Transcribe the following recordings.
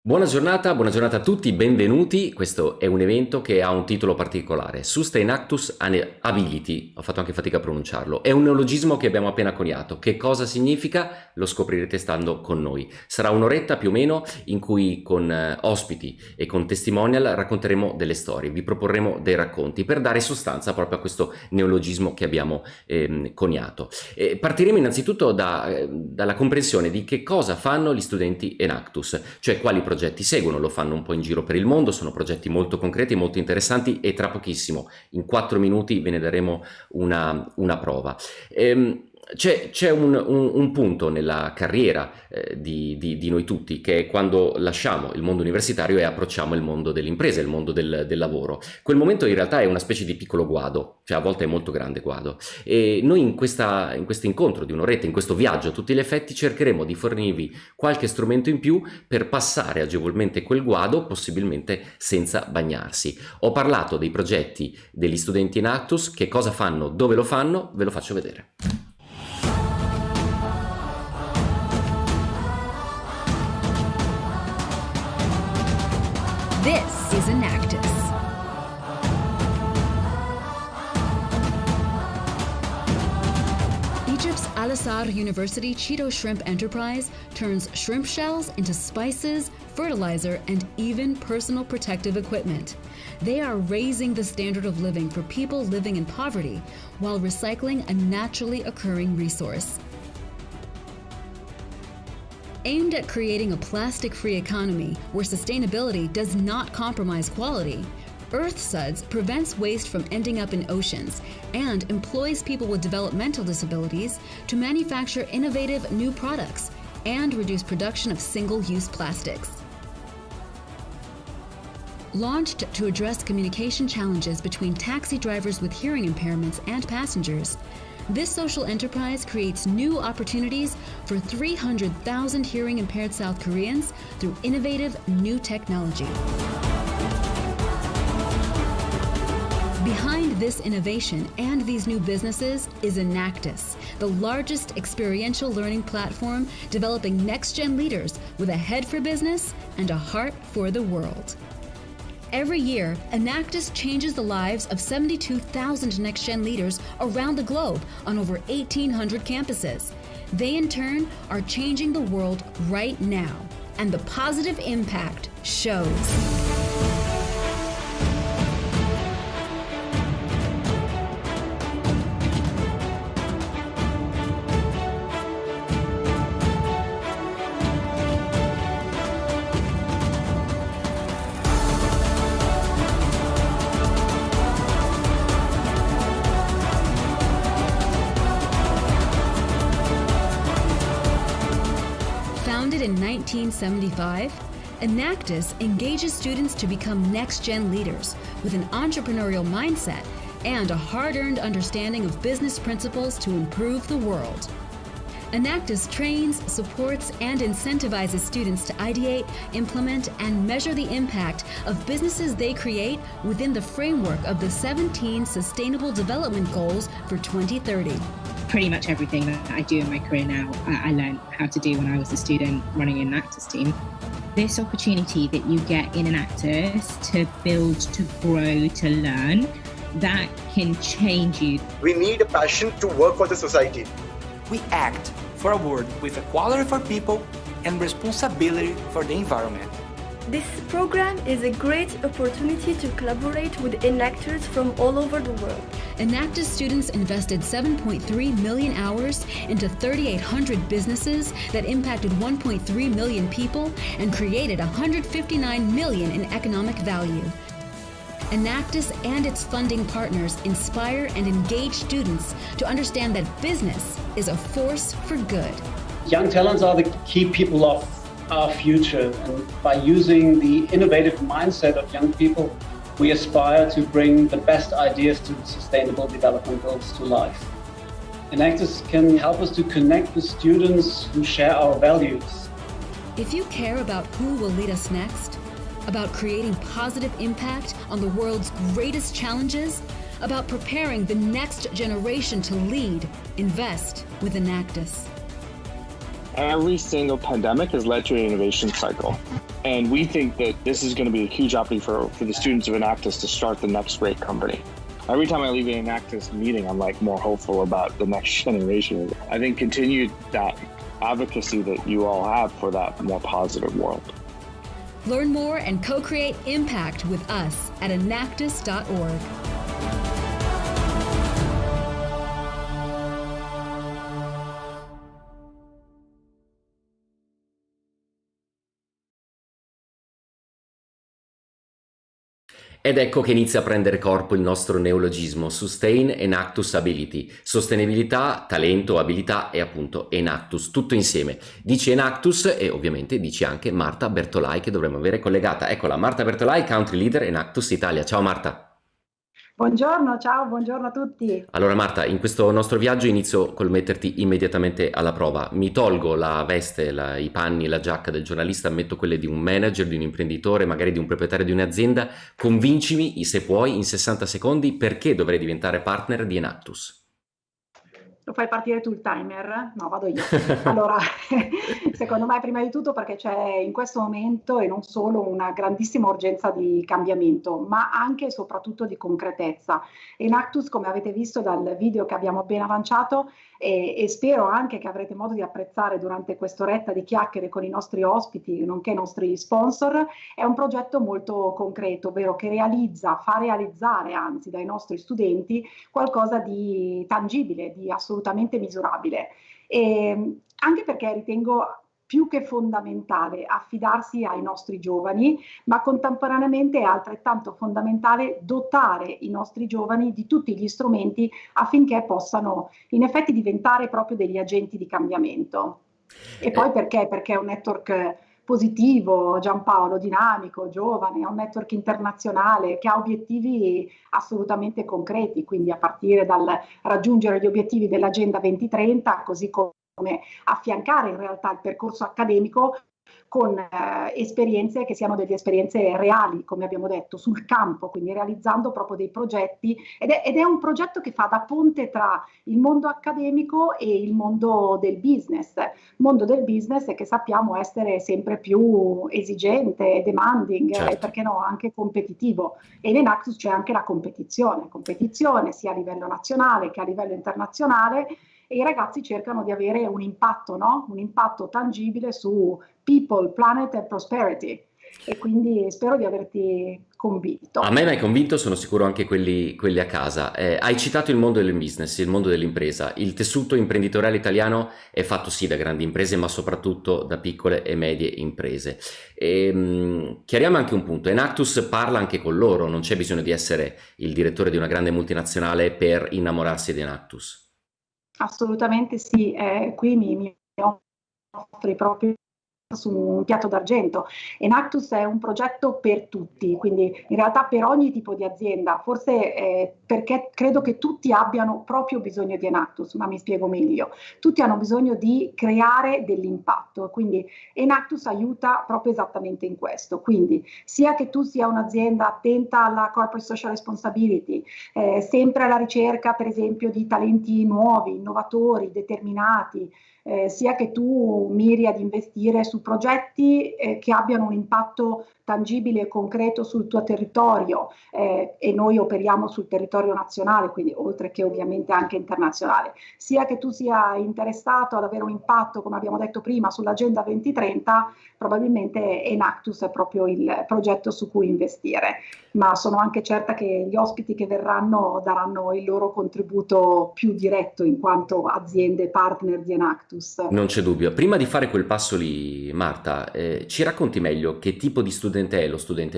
Buona giornata a tutti, benvenuti. Questo è un evento che ha un titolo particolare, Sustainactus Ability, ho fatto anche fatica a pronunciarlo. È un neologismo che abbiamo appena coniato. Che cosa significa? Lo scoprirete stando con noi. Sarà un'oretta più o meno in cui con ospiti e con testimonial racconteremo delle storie, vi proporremo dei racconti per dare sostanza proprio a questo neologismo che abbiamo coniato. Partiremo innanzitutto dalla comprensione di che cosa fanno gli studenti Enactus, cioè quali progetti seguono. Lo fanno un po' in giro per il mondo, sono progetti molto concreti, molto interessanti e tra pochissimo, in 4 minuti, ve ne daremo una prova. C'è un punto nella carriera di noi tutti, che è quando lasciamo il mondo universitario e approcciamo il mondo dell'impresa, il mondo del lavoro. Quel momento in realtà è una specie di piccolo guado, cioè a volte è molto grande guado, e noi in questo incontro di un'oretta, in questo viaggio a tutti gli effetti, cercheremo di fornirvi qualche strumento in più per passare agevolmente quel guado, possibilmente senza bagnarsi. Ho parlato dei progetti degli studenti Enactus, che cosa fanno, dove lo fanno, ve lo faccio vedere. This is Enactus. Egypt's Al Azhar University Cheeto Shrimp Enterprise turns shrimp shells into spices, fertilizer, and even personal protective equipment. They are raising the standard of living for people living in poverty while recycling a naturally occurring resource. Aimed at creating a plastic-free economy where sustainability does not compromise quality, EarthSuds prevents waste from ending up in oceans and employs people with developmental disabilities to manufacture innovative new products and reduce production of single-use plastics. Launched to address communication challenges between taxi drivers with hearing impairments and passengers, this social enterprise creates new opportunities for 300,000 hearing-impaired South Koreans through innovative new technology. Behind this innovation and these new businesses is Enactus, the largest experiential learning platform developing next-gen leaders with a head for business and a heart for the world. Every year, Enactus changes the lives of 72,000 next-gen leaders around the globe on over 1,800 campuses. They, in turn, are changing the world right now, and the positive impact shows. Founded in 1975, Enactus engages students to become next-gen leaders with an entrepreneurial mindset and a hard-earned understanding of business principles to improve the world. Enactus trains, supports, and incentivizes students to ideate, implement, and measure the impact of businesses they create within the framework of the 17 Sustainable Development Goals for 2030. Pretty much everything that I do in my career now, I learned how to do when I was a student running an Enactus team. This opportunity that you get in Enactus to build, to grow, to learn, that can change you. We need a passion to work for the society. We act for a world with equality for people and responsibility for the environment. This program is a great opportunity to collaborate with enactors from all over the world. Enactus students invested 7.3 million hours into 3,800 businesses that impacted 1.3 million people and created 159 million in economic value. Enactus and its funding partners inspire and engage students to understand that business is a force for good. Young talents are the key people of our future, and by using the innovative mindset of young people, we aspire to bring the best ideas to the Sustainable Development Goals to life. Enactus can help us to connect with students who share our values. If you care about who will lead us next, about creating positive impact on the world's greatest challenges, about preparing the next generation to lead, invest with Enactus. Every single pandemic has led to an innovation cycle. And we think that this is going to be a huge opportunity for the students of Enactus to start the next great company. Every time I leave an Enactus meeting, I'm like more hopeful about the next generation. I think continue that advocacy that you all have for that more positive world. Learn more and co-create impact with us at enactus.org. Ed ecco che inizia a prendere corpo il nostro neologismo Sustain Enactus Ability, sostenibilità, talento, abilità e appunto Enactus, tutto insieme. Dici Enactus e ovviamente dici anche Marta Bertolai che dovremmo avere collegata. Eccola, Marta Bertolai, Country Leader Enactus Italia. Ciao Marta. Buongiorno, ciao, buongiorno a tutti. Allora Marta, in questo nostro viaggio inizio col metterti immediatamente alla prova. Mi tolgo la veste, i panni, la giacca del giornalista, metto quelle di un manager, di un imprenditore, magari di un proprietario di un'azienda. Convincimi, se puoi, in 60 secondi, perché dovrei diventare partner di Enactus. Lo fai partire tu il timer? No, vado io. Allora, secondo me prima di tutto perché c'è in questo momento e non solo una grandissima urgenza di cambiamento, ma anche e soprattutto di concretezza. Enactus, come avete visto dal video che abbiamo appena lanciato, e spero anche che avrete modo di apprezzare durante quest'oretta di chiacchiere con i nostri ospiti, nonché i nostri sponsor, è un progetto molto concreto, ovvero che fa realizzare anzi dai nostri studenti qualcosa di tangibile, di assolutamente misurabile. E anche perché ritengo più che fondamentale affidarsi ai nostri giovani, ma contemporaneamente è altrettanto fondamentale dotare i nostri giovani di tutti gli strumenti affinché possano in effetti diventare proprio degli agenti di cambiamento. E poi perché? Perché è un network positivo, Giampaolo, dinamico, giovane, è un network internazionale che ha obiettivi assolutamente concreti, quindi a partire dal raggiungere gli obiettivi dell'Agenda 2030, così come affiancare in realtà il percorso accademico con esperienze che siano delle esperienze reali, come abbiamo detto, sul campo, quindi realizzando proprio dei progetti ed è un progetto che fa da ponte tra il mondo accademico e il mondo del business che sappiamo essere sempre più esigente, demanding, certo. E perché no, anche competitivo. E in Enactus c'è anche la competizione sia a livello nazionale che a livello internazionale, e i ragazzi cercano di avere un impatto, no? Un impatto tangibile su people, planet e prosperity. E quindi spero di averti convinto. A me mi hai convinto, sono sicuro anche quelli a casa. Hai citato il mondo del business, il mondo dell'impresa. Il tessuto imprenditoriale italiano è fatto sì da grandi imprese, ma soprattutto da piccole e medie imprese. Chiariamo anche un punto, Enactus parla anche con loro, non c'è bisogno di essere il direttore di una grande multinazionale per innamorarsi di Enactus. Assolutamente sì, qui mi offri proprio su un piatto d'argento. Enactus è un progetto per tutti, quindi in realtà per ogni tipo di azienda, forse perché credo che tutti abbiano proprio bisogno di Enactus, ma mi spiego meglio. Tutti hanno bisogno di creare dell'impatto, quindi Enactus aiuta proprio esattamente in questo. Quindi sia che tu sia un'azienda attenta alla corporate social responsibility, sempre alla ricerca per esempio di talenti nuovi, innovatori, determinati, sia che tu miri ad investire su progetti che abbiano un impatto tangibile e concreto sul tuo territorio, e noi operiamo sul territorio nazionale, quindi oltre che ovviamente anche internazionale, sia che tu sia interessato ad avere un impatto, come abbiamo detto prima, sull'Agenda 2030, probabilmente Enactus è proprio il progetto su cui investire, ma sono anche certa che gli ospiti che verranno daranno il loro contributo più diretto in quanto aziende partner di Enactus. Non c'è dubbio. Prima di fare quel passo lì, Marta, ci racconti meglio che tipo di studente è lo studente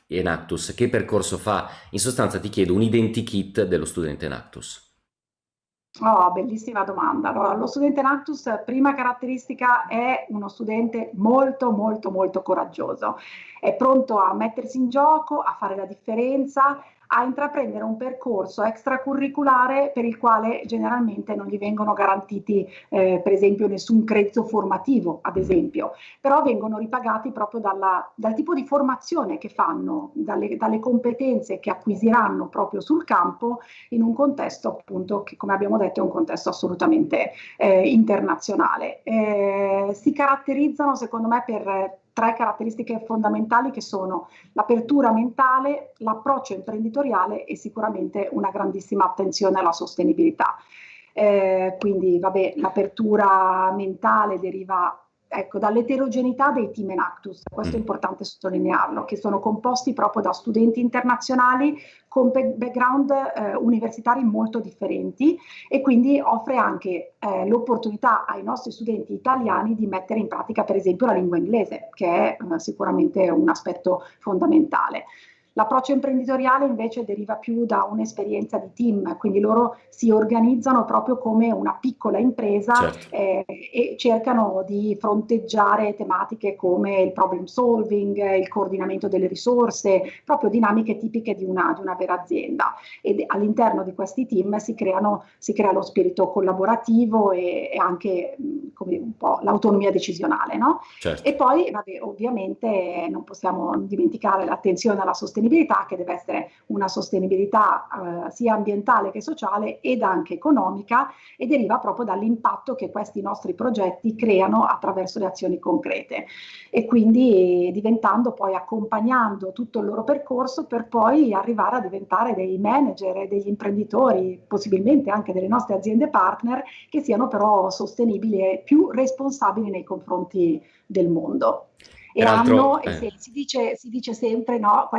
Enactus, che percorso fa? In sostanza ti chiedo un identikit dello studente Enactus. Oh, bellissima domanda. Allora, lo studente Enactus, prima caratteristica, è uno studente molto coraggioso. È pronto a mettersi in gioco, a fare la differenza, a intraprendere un percorso extracurriculare per il quale generalmente non gli vengono garantiti per esempio nessun credito formativo, ad esempio, però vengono ripagati proprio dal tipo di formazione che fanno, dalle competenze che acquisiranno proprio sul campo in un contesto appunto che, come abbiamo detto, è un contesto assolutamente internazionale. Si caratterizzano secondo me per tre caratteristiche fondamentali che sono l'apertura mentale, l'approccio imprenditoriale e sicuramente una grandissima attenzione alla sostenibilità. Quindi l'apertura mentale deriva dall'eterogeneità dei team Enactus, questo è importante sottolinearlo, che sono composti proprio da studenti internazionali con background universitari molto differenti e quindi offre anche l'opportunità ai nostri studenti italiani di mettere in pratica per esempio la lingua inglese, che è sicuramente un aspetto fondamentale. L'approccio imprenditoriale invece deriva più da un'esperienza di team, quindi loro si organizzano proprio come una piccola impresa, certo, e cercano di fronteggiare tematiche come il problem solving, il coordinamento delle risorse, proprio dinamiche tipiche di una vera azienda. E all'interno di questi team si crea lo spirito collaborativo e anche come un po' l'autonomia decisionale, no? Certo. E poi ovviamente non possiamo dimenticare l'attenzione alla sostenibilità, che deve essere una sostenibilità sia ambientale che sociale ed anche economica, e deriva proprio dall'impatto che questi nostri progetti creano attraverso le azioni concrete, e quindi accompagnando tutto il loro percorso per poi arrivare a diventare dei manager e degli imprenditori, possibilmente anche delle nostre aziende partner, che siano però sostenibili e più responsabili nei confronti del mondo. E si dice sempre, no,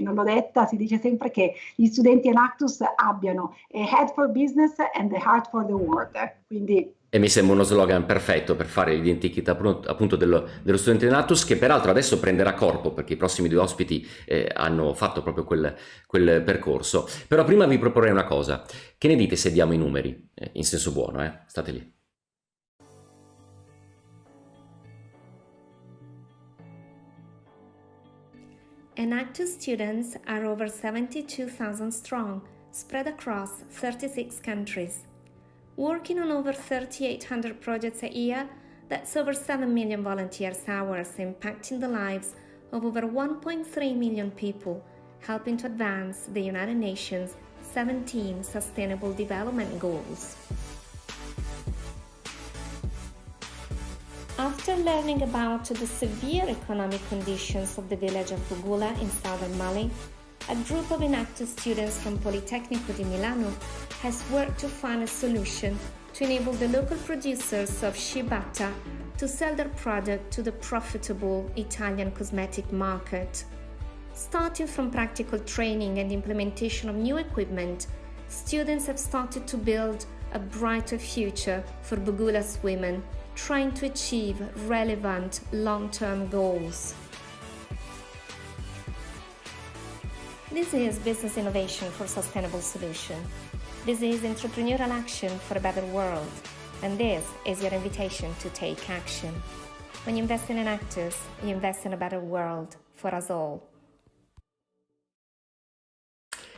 non l'ho detta, si dice sempre che gli studenti Enactus abbiano a head for business and a heart for the world. Quindi, e mi sembra uno slogan perfetto per fare l'identikit appunto dello studente Enactus, che peraltro adesso prenderà corpo perché i prossimi due ospiti hanno fatto proprio quel percorso. Però prima vi proporrei una cosa. Che ne dite se diamo i numeri? In senso buono, state lì. Enactus students are over 72,000 strong, spread across 36 countries. Working on over 3,800 projects a year, that's over 7 million volunteers hours impacting the lives of over 1.3 million people, helping to advance the United Nations 17 Sustainable Development Goals. After learning about the severe economic conditions of the village of Bugula in southern Mali, a group of Enactus students from Politecnico di Milano has worked to find a solution to enable the local producers of ciabatta to sell their product to the profitable Italian cosmetic market. Starting from practical training and implementation of new equipment, students have started to build a brighter future for Bugula's women, trying to achieve relevant long-term goals. This is business innovation for sustainable solution. This is entrepreneurial action for a better world. And this is your invitation to take action. When you invest in Enactus, you invest in a better world for us all.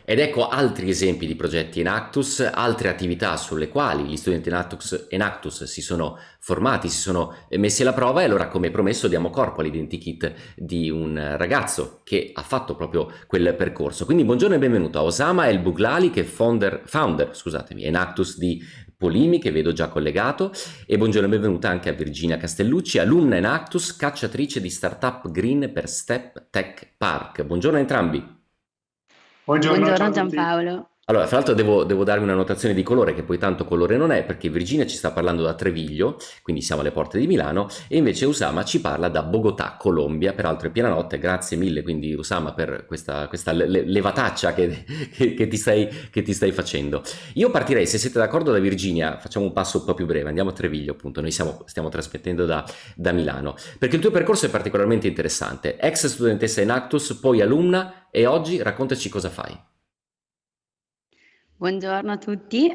Ed ecco altri esempi di progetti Enactus, altre attività sulle quali gli studenti Enactus si sono formati, si sono messi alla prova, e allora, come promesso, diamo corpo all'identikit di un ragazzo che ha fatto proprio quel percorso. Quindi buongiorno e benvenuto a Osama El Buglali, che è founder Enactus di Polimi, che vedo già collegato, e buongiorno e benvenuta anche a Virginia Castellucci, alunna Enactus, cacciatrice di startup green per Step Tech Park. Buongiorno a entrambi. Buongiorno Giampaolo. Allora, fra l'altro devo darvi una notazione di colore, che poi tanto colore non è, perché Virginia ci sta parlando da Treviglio, quindi siamo alle porte di Milano, e invece Usama ci parla da Bogotà, Colombia. Peraltro è piena notte, grazie mille quindi Usama per questa levataccia che ti stai facendo. Io partirei, se siete d'accordo, da Virginia. Facciamo un passo un po' più breve, andiamo a Treviglio appunto, noi stiamo trasmettendo da Milano, perché il tuo percorso è particolarmente interessante. Ex studentessa Enactus, poi alunna, e oggi raccontaci cosa fai. Buongiorno a tutti,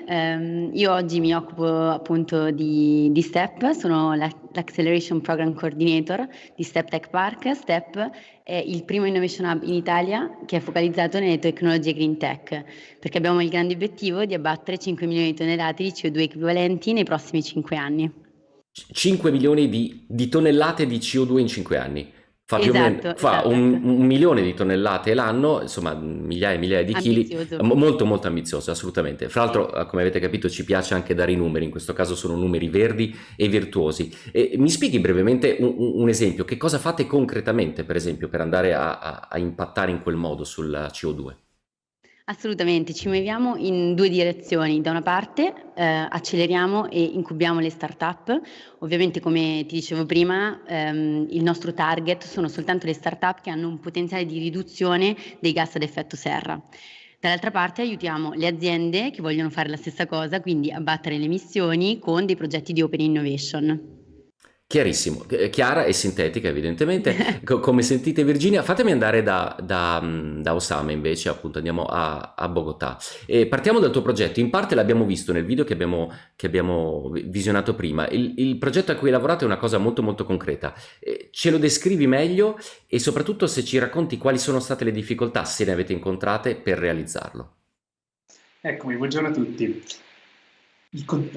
io oggi mi occupo appunto di STEP, sono l'Acceleration Program Coordinator di Step Tech Park. STEP è il primo Innovation Hub in Italia che è focalizzato nelle tecnologie Green Tech, perché abbiamo il grande obiettivo di abbattere 5 milioni di tonnellate di CO2 equivalenti nei prossimi 5 anni. 5 milioni di tonnellate di CO2 in 5 anni. Esatto, fa esatto, un, ecco. 1 milione di tonnellate l'anno, insomma migliaia e migliaia di chili, Ambizioso. molto molto ambizioso, assolutamente. Fra l'altro, come avete capito, ci piace anche dare i numeri, in questo caso sono numeri verdi e virtuosi. E mi spieghi brevemente un esempio, che cosa fate concretamente, per esempio, per andare a impattare in quel modo sul CO2? Assolutamente, ci muoviamo in 2 direzioni. Da una parte, acceleriamo e incubiamo le start-up. Ovviamente, come ti dicevo prima, il nostro target sono soltanto le start-up che hanno un potenziale di riduzione dei gas ad effetto serra. Dall'altra parte aiutiamo le aziende che vogliono fare la stessa cosa, quindi abbattere le emissioni con dei progetti di open innovation. Chiarissimo, chiara e sintetica evidentemente. Come sentite Virginia, fatemi andare da Osama invece, appunto andiamo a Bogotà. Partiamo dal tuo progetto, in parte l'abbiamo visto nel video che abbiamo visionato prima. Il progetto a cui hai lavorato è una cosa molto molto concreta. Ce lo descrivi meglio e soprattutto se ci racconti quali sono state le difficoltà, se ne avete incontrate, per realizzarlo. Eccomi, buongiorno a tutti.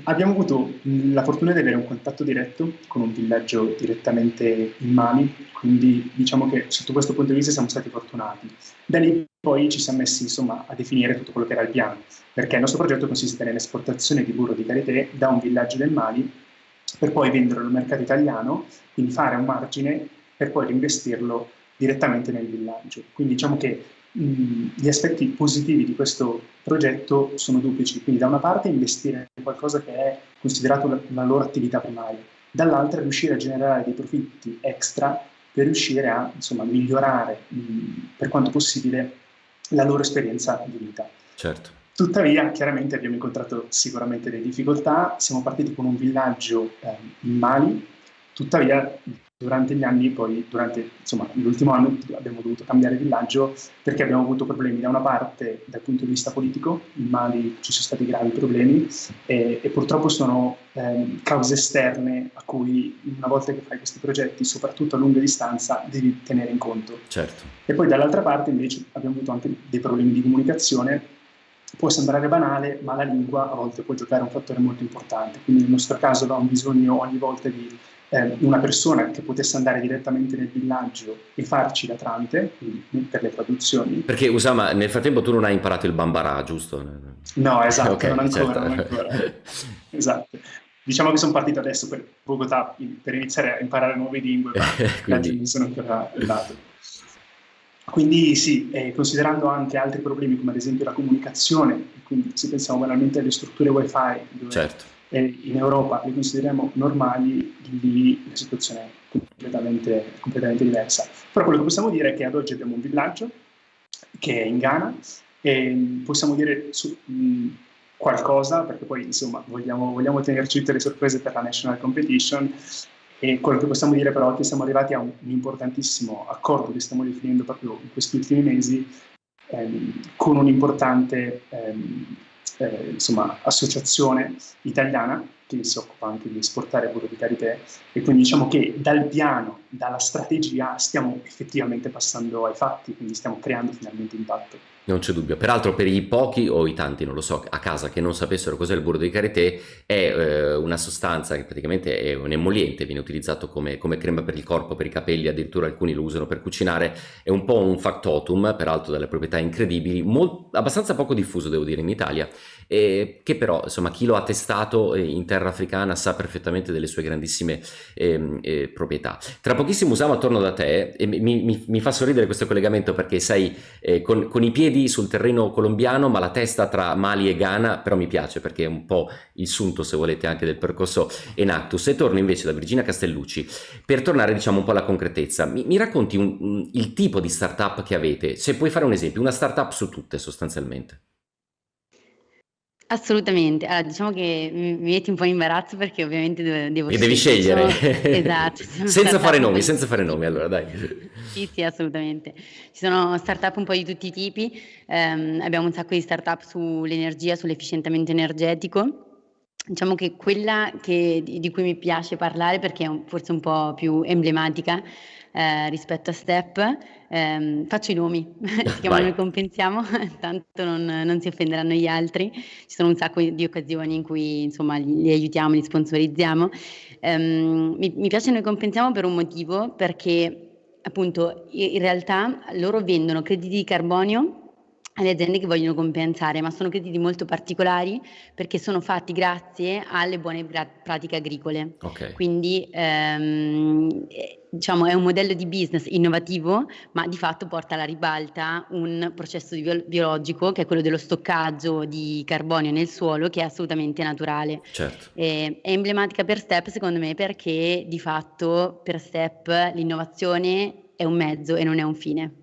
Abbiamo avuto la fortuna di avere un contatto diretto con un villaggio direttamente in Mali, quindi diciamo che sotto questo punto di vista siamo stati fortunati. Da lì poi ci siamo messi insomma a definire tutto quello che era il piano, perché il nostro progetto consiste nell'esportazione di burro di karité da un villaggio del Mali per poi venderlo al mercato italiano, quindi fare un margine per poi reinvestirlo direttamente nel villaggio. Quindi diciamo che gli aspetti positivi di questo progetto sono duplici, quindi da una parte investire in qualcosa che è considerato la loro attività primaria, dall'altra riuscire a generare dei profitti extra per riuscire a insomma, migliorare per quanto possibile la loro esperienza di vita. Certo. Tuttavia, chiaramente abbiamo incontrato sicuramente delle difficoltà, siamo partiti con un villaggio in Mali, tuttavia durante gli anni, poi durante l'ultimo anno abbiamo dovuto cambiare villaggio perché abbiamo avuto problemi da una parte dal punto di vista politico, in Mali ci sono stati gravi problemi e purtroppo sono cause esterne a cui una volta che fai questi progetti, soprattutto a lunga distanza, devi tenere in conto. Certo. E poi dall'altra parte invece abbiamo avuto anche dei problemi di comunicazione. Può sembrare banale, ma la lingua a volte può giocare un fattore molto importante, quindi nel nostro caso avevamo bisogno ogni volta di una persona che potesse andare direttamente nel villaggio e farci da tramite, quindi per le traduzioni. Perché Usama, nel frattempo tu non hai imparato il Bambara, giusto? No, esatto, Okay, non ancora, certo. non ancora. Esatto. Diciamo che sono partito adesso per Bogotà per iniziare a imparare nuove lingue, ma Quindi- non mi sono ancora andato. Quindi sì, considerando anche altri problemi come ad esempio la comunicazione, quindi se pensiamo banalmente alle strutture wifi, dove Certo. in Europa le consideriamo normali, lì la situazione è completamente diversa. Però quello che possiamo dire è che ad oggi abbiamo un villaggio che è in Ghana e possiamo dire qualcosa, perché poi insomma vogliamo tenerci tutte le sorprese per la National Competition, e quello che possiamo dire però è che siamo arrivati a un importantissimo accordo che stiamo definendo proprio in questi ultimi mesi con un'importante associazione italiana che si occupa anche di esportare burro di karité, e quindi diciamo che dal piano, dalla strategia stiamo effettivamente passando ai fatti, quindi stiamo creando finalmente impatto. Non c'è dubbio. Peraltro per i pochi o i tanti, non lo so, a casa che non sapessero cos'è il burro di karité, è una sostanza che praticamente è un emoliente, viene utilizzato come crema per il corpo, per i capelli, addirittura alcuni lo usano per cucinare, è un po' un factotum, peraltro dalle proprietà incredibili, abbastanza poco diffuso devo dire in Italia, che però insomma chi lo ha testato in terra africana sa perfettamente delle sue grandissime proprietà. Tra pochissimo Usama torno da te e mi fa sorridere questo collegamento perché sei con i piedi sul terreno colombiano ma la testa tra Mali e Ghana, però mi piace perché è un po' il sunto se volete anche del percorso Enactus. E torno invece da Virginia Castellucci per tornare diciamo un po' alla concretezza. Mi racconti il tipo di startup che avete, se puoi fare un esempio, una startup su tutte sostanzialmente. Assolutamente. Allora, diciamo che mi metti un po' in imbarazzo perché ovviamente devo E devi scegliere. Esatto. senza fare nomi, allora dai. Sì, assolutamente. Ci sono startup un po' di tutti i tipi, abbiamo un sacco di startup sull'energia, sull'efficientamento energetico. Diciamo che quella di cui mi piace parlare perché è forse un po' più emblematica rispetto a Step, faccio i nomi, si chiamano Noi Compensiamo, tanto non si offenderanno gli altri, ci sono un sacco di occasioni in cui insomma li aiutiamo, li sponsorizziamo. Mi piace Noi Compensiamo per un motivo, perché appunto in realtà loro vendono crediti di carbonio alle aziende che vogliono compensare, ma sono crediti molto particolari perché sono fatti grazie alle buone pratiche agricole. Ok. Quindi diciamo è un modello di business innovativo, ma di fatto porta alla ribalta un processo biologico che è quello dello stoccaggio di carbonio nel suolo, che è assolutamente naturale. Certo. È emblematica per STEP secondo me perché di fatto per STEP l'innovazione è un mezzo e non è un fine.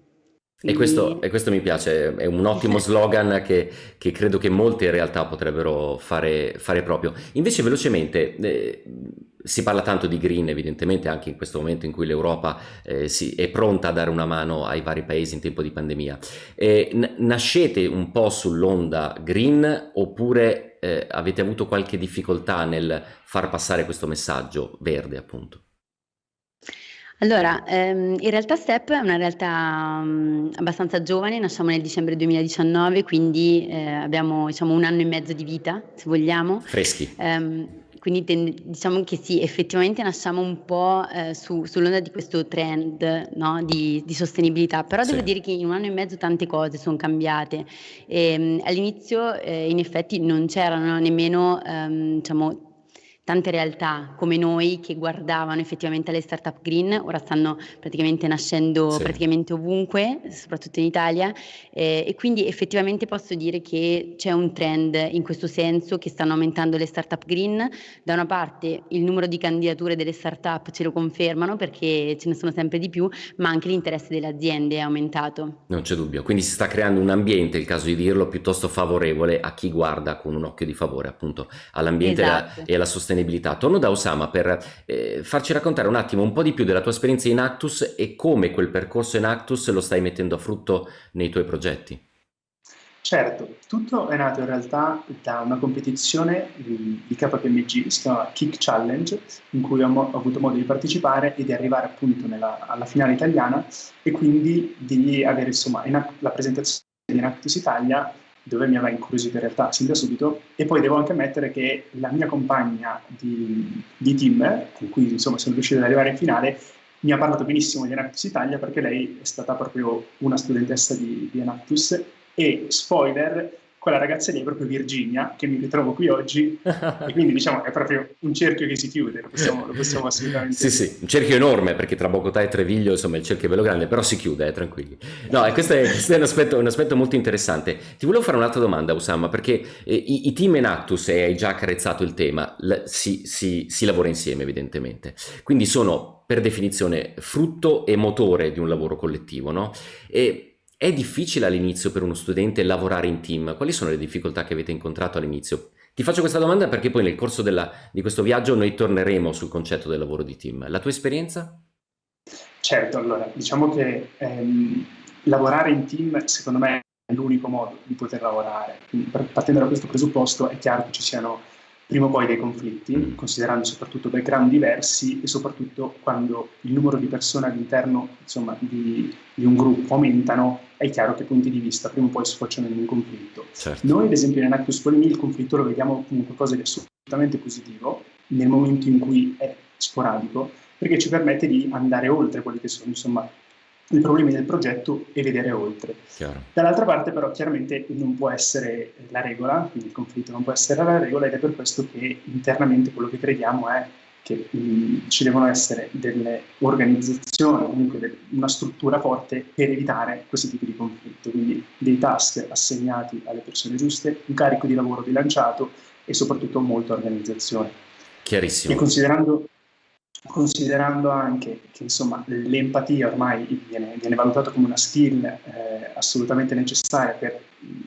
E questo mi piace, è un ottimo slogan che credo che molte in realtà potrebbero fare proprio. Invece velocemente, si parla tanto di green evidentemente anche in questo momento in cui l'Europa è pronta a dare una mano ai vari paesi in tempo di pandemia. Nascete un po' sull'onda green oppure avete avuto qualche difficoltà nel far passare questo messaggio verde, appunto? Allora, in realtà STEP è una realtà abbastanza giovane, nasciamo nel dicembre 2019, quindi abbiamo diciamo un anno e mezzo di vita, se vogliamo. Freschi. Quindi diciamo che sì, effettivamente nasciamo un po' sull'onda di questo trend, no, di sostenibilità, però devo dire che in un anno e mezzo tante cose sono cambiate. All'inizio in effetti non c'erano nemmeno diciamo tante realtà come noi che guardavano effettivamente alle startup green, ora stanno praticamente nascendo praticamente ovunque, soprattutto in Italia, e quindi effettivamente posso dire che c'è un trend in questo senso, che stanno aumentando le startup green. Da una parte il numero di candidature delle startup ce lo confermano perché ce ne sono sempre di più, ma anche l'interesse delle aziende è aumentato. Non c'è dubbio, quindi si sta creando un ambiente, è il caso di dirlo, piuttosto favorevole a chi guarda con un occhio di favore appunto all'ambiente e alla sostenibilità. Torno da Osama per farci raccontare un attimo un po' di più della tua esperienza in Actus e come quel percorso in Actus lo stai mettendo a frutto nei tuoi progetti. Certo, tutto è nato in realtà da una competizione di KPMG, si chiama Kick Challenge, in cui ho avuto modo di partecipare e di arrivare appunto alla finale italiana e quindi di avere insomma la presentazione di Inactus Italia, dove mi aveva incuriosito in realtà sin da subito. E poi devo anche ammettere che la mia compagna di team, con cui insomma sono riuscito ad arrivare in finale, mi ha parlato benissimo di Enactus Italia perché lei è stata proprio una studentessa di Enactus. E spoiler, quella ragazza lì è proprio Virginia, che mi ritrovo qui oggi, e quindi diciamo è proprio un cerchio che si chiude, lo possiamo assolutamente... Sì, un cerchio enorme, perché tra Bogotà e Treviglio insomma il cerchio è bello grande, però si chiude, tranquilli. No, questo è un aspetto molto interessante. Ti volevo fare un'altra domanda, Osama, perché i team Enactus, e hai già accarezzato il tema, si lavora insieme evidentemente, quindi sono per definizione frutto e motore di un lavoro collettivo, no? È difficile all'inizio per uno studente lavorare in team? Quali sono le difficoltà che avete incontrato all'inizio? Ti faccio questa domanda perché poi nel corso di questo viaggio noi torneremo sul concetto del lavoro di team. La tua esperienza? Certo, allora, diciamo che lavorare in team secondo me è l'unico modo di poter lavorare. Quindi, partendo da questo presupposto è chiaro che ci siano prima o poi dei conflitti, considerando soprattutto background diversi e soprattutto quando il numero di persone all'interno insomma, di un gruppo aumentano, è chiaro che punti di vista prima o poi sfociano in un conflitto. Certo. Noi ad esempio in Enactus Polimi il conflitto lo vediamo come qualcosa di assolutamente positivo nel momento in cui è sporadico, perché ci permette di andare oltre quelli che sono insomma i problemi del progetto e vedere oltre. Chiaro. Dall'altra parte però chiaramente non può essere la regola, quindi il conflitto non può essere la regola, ed è per questo che internamente quello che crediamo è che ci devono essere delle organizzazioni, comunque una struttura forte per evitare questi tipi di conflitto, quindi dei task assegnati alle persone giuste, un carico di lavoro bilanciato e soprattutto molta organizzazione. Chiarissimo. E considerando anche che insomma l'empatia ormai viene valutata come una skill assolutamente necessaria per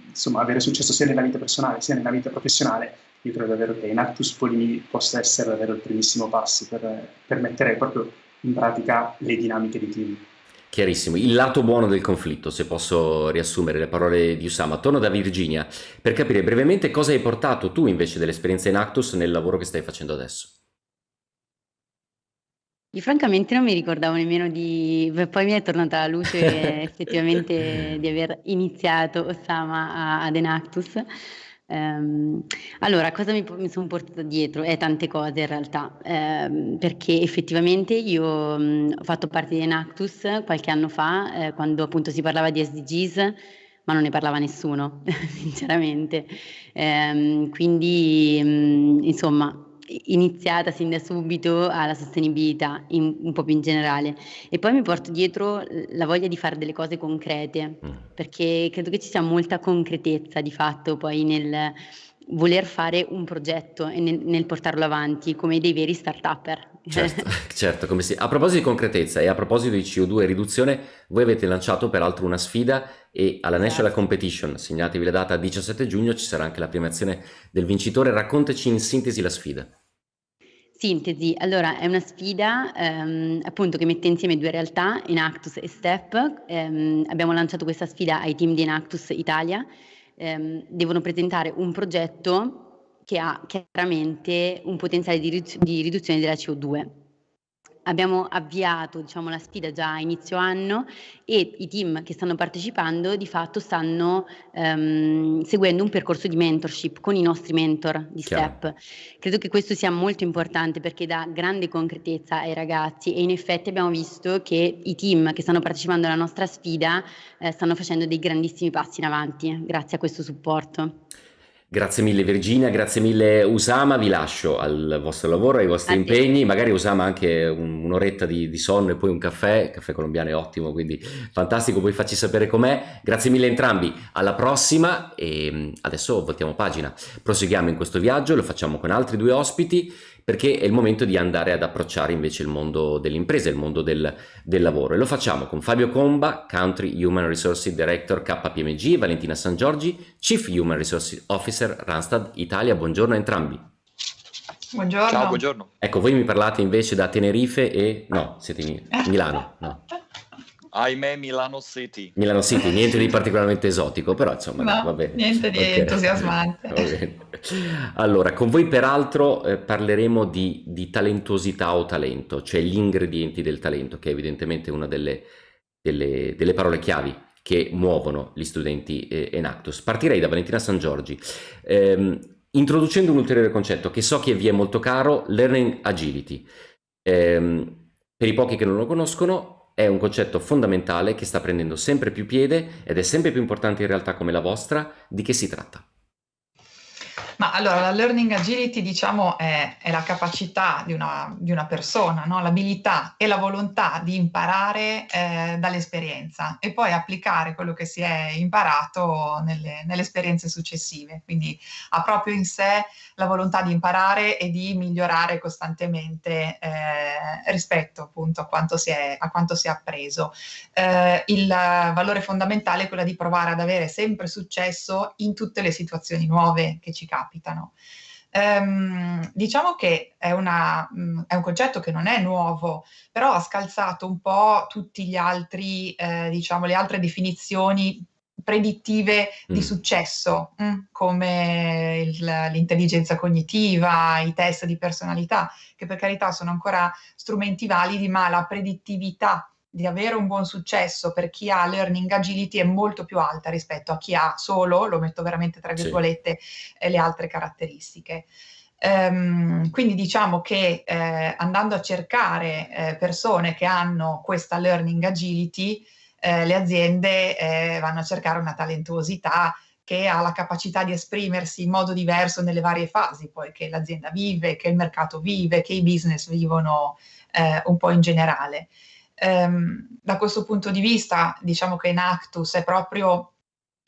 insomma avere successo sia nella vita personale sia nella vita professionale, io credo davvero che Enactus Polimi possa essere davvero il primissimo passo per mettere proprio in pratica le dinamiche di team. Chiarissimo, il lato buono del conflitto, se posso riassumere le parole di Osama. Torno da Virginia per capire brevemente cosa hai portato tu invece dell'esperienza Enactus nel lavoro che stai facendo adesso. Io francamente non mi ricordavo nemmeno poi mi è tornata la luce effettivamente di aver iniziato Osama ad Enactus. Allora, cosa mi sono portata dietro? Tante cose in realtà, perché effettivamente io ho fatto parte di Enactus qualche anno fa, quando appunto si parlava di SDGs, ma non ne parlava nessuno, sinceramente. Quindi, insomma, iniziata sin da subito alla sostenibilità, un po' più in generale. E poi mi porto dietro la voglia di fare delle cose concrete, perché credo che ci sia molta concretezza di fatto poi nel voler fare un progetto e nel portarlo avanti come dei veri start-upper. Certo, come si... A proposito di concretezza e a proposito di CO2 e riduzione, voi avete lanciato peraltro una sfida e alla National Competition, segnatevi la data 17 giugno, ci sarà anche la premiazione del vincitore. Raccontaci in sintesi la sfida. Sintesi, allora è una sfida appunto che mette insieme due realtà, Enactus e STEP. Abbiamo lanciato questa sfida ai team di Enactus Italia. Devono presentare un progetto che ha chiaramente un potenziale di riduzione della CO2. Abbiamo avviato, diciamo, la sfida già a inizio anno e i team che stanno partecipando di fatto stanno seguendo un percorso di mentorship con i nostri mentor di STEP. Credo che questo sia molto importante perché dà grande concretezza ai ragazzi e in effetti abbiamo visto che i team che stanno partecipando alla nostra sfida stanno facendo dei grandissimi passi in avanti grazie a questo supporto. Grazie mille Virginia, grazie mille Usama, vi lascio al vostro lavoro, ai vostri impegni, magari Usama anche un'oretta di sonno e poi un caffè, il caffè colombiano è ottimo, quindi fantastico, poi facci sapere com'è. Grazie mille a entrambi, alla prossima e adesso voltiamo pagina, proseguiamo in questo viaggio, lo facciamo con altri due ospiti perché è il momento di andare ad approcciare invece il mondo dell'impresa, il mondo del lavoro e lo facciamo con Fabio Comba, Country Human Resources Director KPMG, Valentina San Giorgi, Chief Human Resources Officer Randstad Italia. Buongiorno a entrambi. Buongiorno. Ciao, buongiorno. Ecco, voi mi parlate invece da Tenerife e... no, siete in Milano, no. Ahimè, Milano City. Milano City, niente di particolarmente esotico, però insomma no, va bene. Niente di entusiasmante. Va bene. Allora, con voi peraltro parleremo di talentuosità o talento, cioè gli ingredienti del talento, che è evidentemente una delle parole chiavi che muovono gli studenti Enactus. Partirei da Valentina San Giorgi, introducendo un ulteriore concetto che so che vi è molto caro, Learning Agility. Per i pochi che non lo conoscono, è un concetto fondamentale che sta prendendo sempre più piede ed è sempre più importante in realtà come la vostra. Di che si tratta? Ma allora, la learning agility, diciamo, è la capacità di una persona, no? L'abilità e la volontà di imparare dall'esperienza e poi applicare quello che si è imparato nelle esperienze successive. Quindi ha proprio in sé la volontà di imparare e di migliorare costantemente rispetto appunto a quanto si è appreso. Il valore fondamentale è quello di provare ad avere sempre successo in tutte le situazioni nuove che ci capitano. Diciamo che è un concetto che non è nuovo, però ha scalzato un po' tutti gli altri, diciamo, le altre definizioni predittive di successo, come l'intelligenza cognitiva, i test di personalità, che per carità sono ancora strumenti validi, ma la predittività di avere un buon successo per chi ha learning agility è molto più alta rispetto a chi ha solo, lo metto veramente tra virgolette, le altre caratteristiche. Quindi diciamo che andando a cercare persone che hanno questa learning agility, le aziende vanno a cercare una talentuosità che ha la capacità di esprimersi in modo diverso nelle varie fasi, poi che l'azienda vive, che il mercato vive, che i business vivono un po' in generale. Da questo punto di vista, diciamo che Enactus è proprio,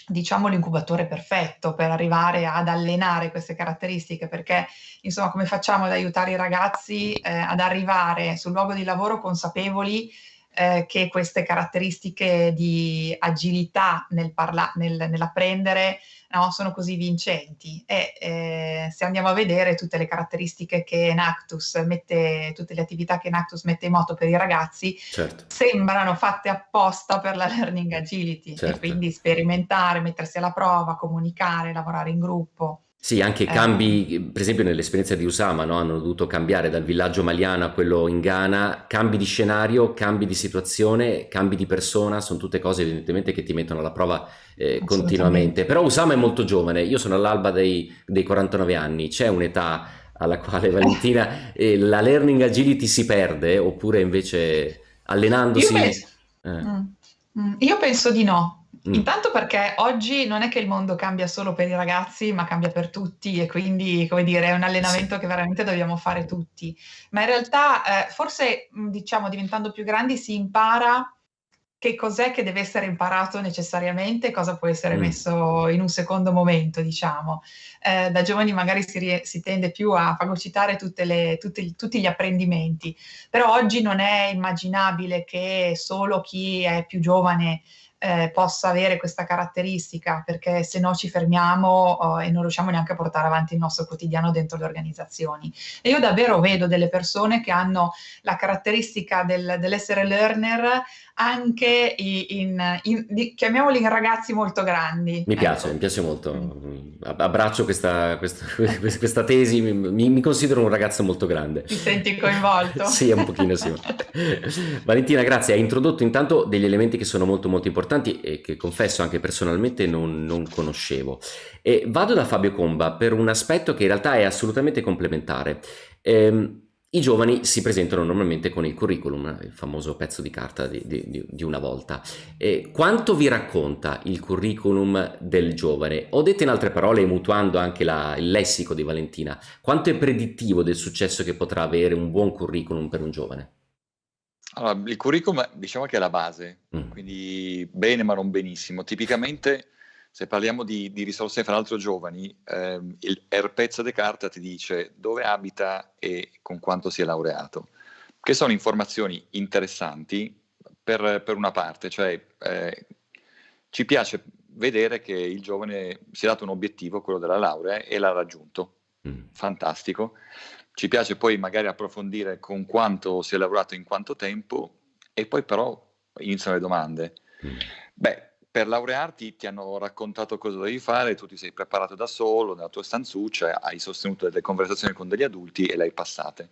diciamo, l'incubatore perfetto per arrivare ad allenare queste caratteristiche, perché insomma come facciamo ad aiutare i ragazzi ad arrivare sul luogo di lavoro consapevoli che queste caratteristiche di agilità nell'apprendere, no, sono così vincenti e se andiamo a vedere tutte le caratteristiche che Enactus mette, tutte le attività che Enactus mette in moto per i ragazzi, sembrano fatte apposta per la learning agility, e quindi sperimentare, mettersi alla prova, comunicare, lavorare in gruppo. Sì, anche cambi, per esempio nell'esperienza di Usama, no? Hanno dovuto cambiare dal villaggio maliano a quello in Ghana, cambi di scenario, cambi di situazione, cambi di persona, sono tutte cose evidentemente che ti mettono alla prova continuamente. Però Usama è molto giovane, io sono all'alba dei 49 anni, c'è un'età alla quale Valentina la learning agility si perde, oppure invece allenandosi... Io penso di no. Mm. Intanto perché oggi non è che il mondo cambia solo per i ragazzi, ma cambia per tutti e quindi, come dire, è un allenamento che veramente dobbiamo fare tutti. Ma in realtà, forse, diciamo, diventando più grandi si impara che cos'è che deve essere imparato necessariamente, cosa può essere messo in un secondo momento, diciamo. Da giovani magari si tende più a fagocitare tutti gli apprendimenti, però oggi non è immaginabile che solo chi è più giovane possa avere questa caratteristica, perché se no ci fermiamo e non riusciamo neanche a portare avanti il nostro quotidiano dentro le organizzazioni. E io davvero vedo delle persone che hanno la caratteristica dell'essere learner anche chiamiamoli in ragazzi molto grandi. Mi piace molto, abbraccio questa tesi, mi considero un ragazzo molto grande. Ti senti coinvolto? Sì, un pochino sì. Valentina, grazie, hai introdotto intanto degli elementi che sono molto molto importanti e che confesso anche personalmente non conoscevo. E vado da Fabio Comba per un aspetto che in realtà è assolutamente complementare. I giovani si presentano normalmente con il curriculum, il famoso pezzo di carta di una volta. Quanto vi racconta il curriculum del giovane? O detto in altre parole, mutuando anche il lessico di Valentina, quanto è predittivo del successo che potrà avere un buon curriculum per un giovane? Allora, il curriculum diciamo che è la base, quindi bene ma non benissimo. Tipicamente, se parliamo di risorse fra l'altro giovani, il pezzo di carta ti dice dove abita e con quanto si è laureato, che sono informazioni interessanti per una parte, cioè ci piace vedere che il giovane si è dato un obiettivo, quello della laurea, e l'ha raggiunto. Fantastico. Ci piace poi magari approfondire con quanto si è lavorato in quanto tempo, e poi però iniziano le domande. Beh, per laurearti ti hanno raccontato cosa dovevi fare, tu ti sei preparato da solo nella tua stanzuccia, hai sostenuto delle conversazioni con degli adulti e le hai passate.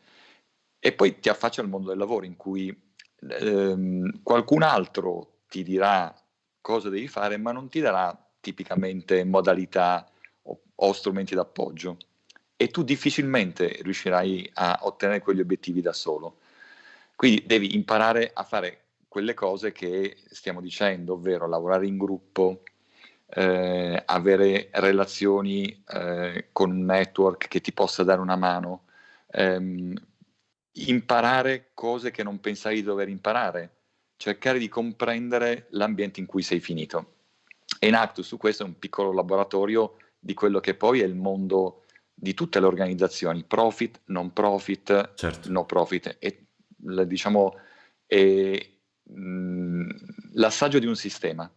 E poi ti affacci al mondo del lavoro in cui qualcun altro ti dirà cosa devi fare, ma non ti darà tipicamente modalità o strumenti d'appoggio. E tu difficilmente riuscirai a ottenere quegli obiettivi da solo. Quindi devi imparare a fare quelle cose che stiamo dicendo, ovvero lavorare in gruppo, avere relazioni con un network che ti possa dare una mano, imparare cose che non pensavi di dover imparare, cercare di comprendere l'ambiente in cui sei finito. E Enactus su questo è un piccolo laboratorio di quello che poi è il mondo di tutte le organizzazioni, profit, non profit, no profit, e diciamo l'assaggio di un sistema,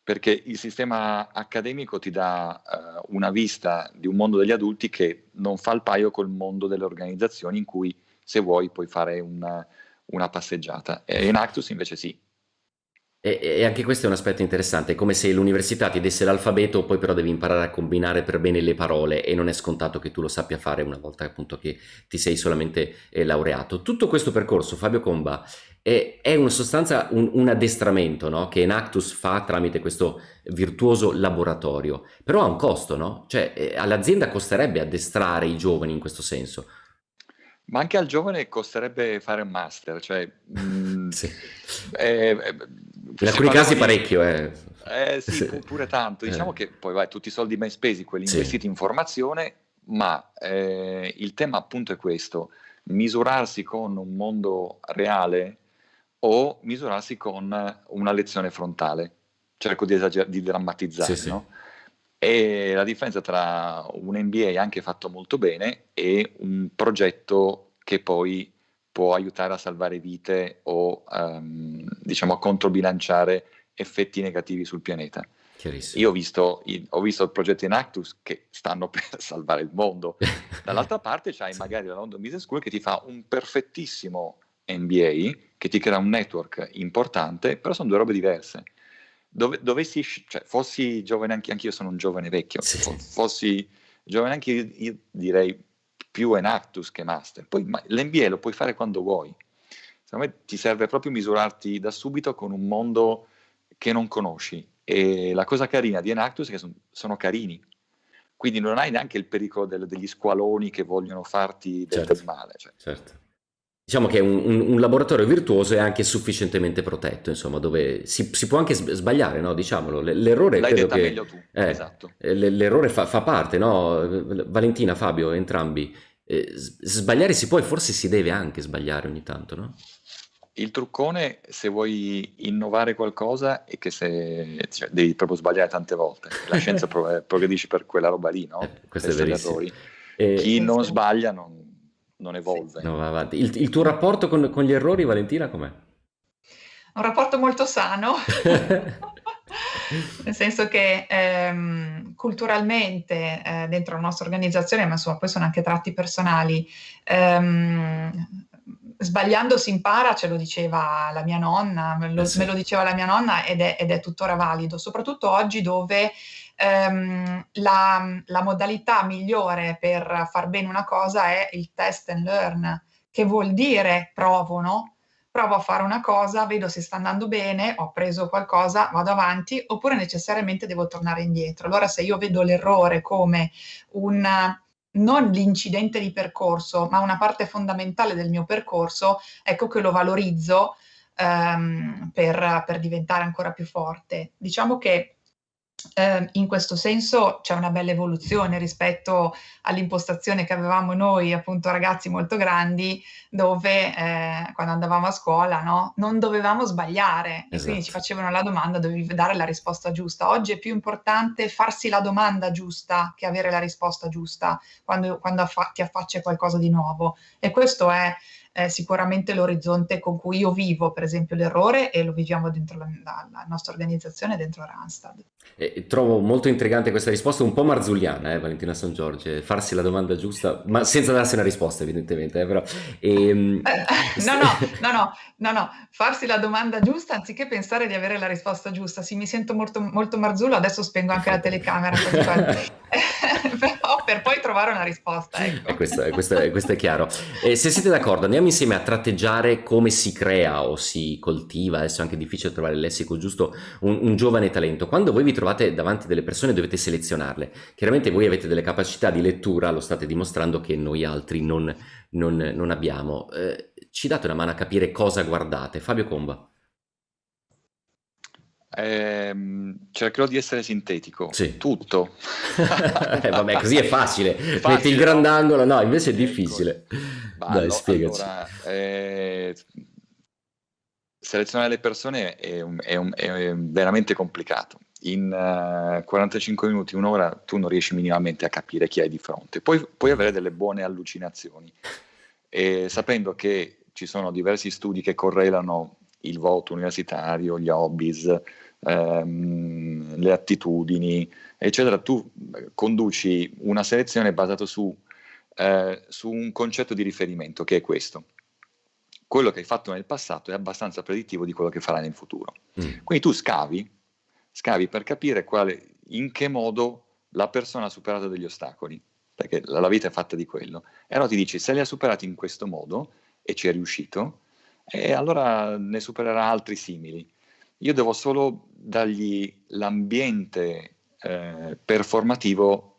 perché il sistema accademico ti dà una vista di un mondo degli adulti che non fa il paio col mondo delle organizzazioni, in cui se vuoi puoi fare una passeggiata, e Enactus invece sì. E anche questo è un aspetto interessante, è come se l'università ti desse l'alfabeto, poi però devi imparare a combinare per bene le parole, e non è scontato che tu lo sappia fare una volta appunto che ti sei solamente laureato. Tutto questo percorso, Fabio Comba, è in sostanza un addestramento, no? Che Enactus fa tramite questo virtuoso laboratorio, però ha un costo, no? Cioè all'azienda costerebbe addestrare i giovani in questo senso. Ma anche al giovane costerebbe fare un master, cioè sì. In alcuni casi parecchio, sì, pure tanto. Diciamo che poi tutti i soldi ben spesi, quelli investiti in formazione, ma il tema appunto è questo: misurarsi con un mondo reale o misurarsi con una lezione frontale. Cerco di drammatizzare, sì. no? E la differenza tra un MBA anche fatto molto bene e un progetto che poi può aiutare a salvare vite o diciamo a controbilanciare effetti negativi sul pianeta. Io ho visto il progetto Enactus che stanno per salvare il mondo. Dall'altra parte c'hai magari la London Business School che ti fa un perfettissimo MBA, che ti crea un network importante, però sono due robe diverse. Fossi giovane, anche io sono un giovane vecchio, fossi giovane anche io direi più Enactus che Master. Poi l'MBA lo puoi fare quando vuoi. Secondo me ti serve proprio misurarti da subito con un mondo che non conosci, e la cosa carina di Enactus è che sono carini, quindi non hai neanche il pericolo degli squaloni che vogliono farti del male. Certo. Diciamo che un laboratorio virtuoso è anche sufficientemente protetto, insomma, dove si può anche sbagliare, no? Diciamolo, l'errore L'hai credo detta che meglio tu, esatto. L'errore fa parte, no? Valentina, Fabio, entrambi. Sbagliare si può e forse si deve anche sbagliare ogni tanto, no? Il truccone, se vuoi innovare qualcosa, è che devi proprio sbagliare tante volte. La scienza progredisce per quella roba lì, no? Questo è verissimo. Chi non sbaglia non evolve. No, va avanti. Il tuo rapporto con gli errori, Valentina, com'è? Un rapporto molto sano, nel senso che culturalmente dentro la nostra organizzazione, ma insomma poi sono anche tratti personali, sbagliando si impara, ce lo diceva la mia nonna, me lo diceva la mia nonna ed è tuttora valido, soprattutto oggi dove la modalità migliore per far bene una cosa è il test and learn, che vuol dire provo a fare una cosa, vedo se sta andando bene, ho preso qualcosa, vado avanti, oppure necessariamente devo tornare indietro. Allora se io vedo l'errore come non l'incidente di percorso, ma una parte fondamentale del mio percorso, ecco che lo valorizzo per diventare ancora più forte. Diciamo che in questo senso c'è una bella evoluzione rispetto all'impostazione che avevamo noi, appunto ragazzi molto grandi, dove quando andavamo a scuola, no, non dovevamo sbagliare, e quindi ci facevano la domanda, dovevi dare la risposta giusta. Oggi è più importante farsi la domanda giusta che avere la risposta giusta quando ti affacci a qualcosa di nuovo, e questo è sicuramente l'orizzonte con cui io vivo, per esempio, l'errore, e lo viviamo dentro la nostra organizzazione, dentro Randstad. Trovo molto intrigante questa risposta, un po' marzulliana, Valentina Sangiorgi, farsi la domanda giusta, ma senza darsi una risposta evidentemente, però. No, farsi la domanda giusta anziché pensare di avere la risposta giusta. Sì, mi sento molto, molto marzullo, adesso spengo anche la telecamera, però per poi trovare una risposta, ecco. Questo è chiaro. Se siete d'accordo, andiamo insieme a tratteggiare come si crea o si coltiva, adesso è anche difficile trovare il lessico giusto, un giovane talento. Quando voi vi trovate davanti delle persone dovete selezionarle. Chiaramente voi avete delle capacità di lettura, lo state dimostrando, che noi altri non abbiamo. Ci date una mano a capire cosa guardate? Fabio Comba. Cercherò di essere sintetico. Sì. Tutto. Vabbè, così è facile. Metti il grandangolo, no, invece è difficile. Dai, spiegaci. Allora, selezionare le persone è veramente complicato. In 45 minuti, un'ora, tu non riesci minimamente a capire chi hai di fronte. Poi puoi avere delle buone allucinazioni, sapendo che ci sono diversi studi che correlano il voto universitario, gli hobbies, le attitudini, eccetera. Tu conduci una selezione basata su un concetto di riferimento, che è questo: quello che hai fatto nel passato è abbastanza predittivo di quello che farai nel futuro. Quindi tu scavi per capire in che modo la persona ha superato degli ostacoli, perché la vita è fatta di quello, e allora ti dici: se li ha superati in questo modo e ci è riuscito, e allora ne supererà altri simili. Io devo solo dargli l'ambiente performativo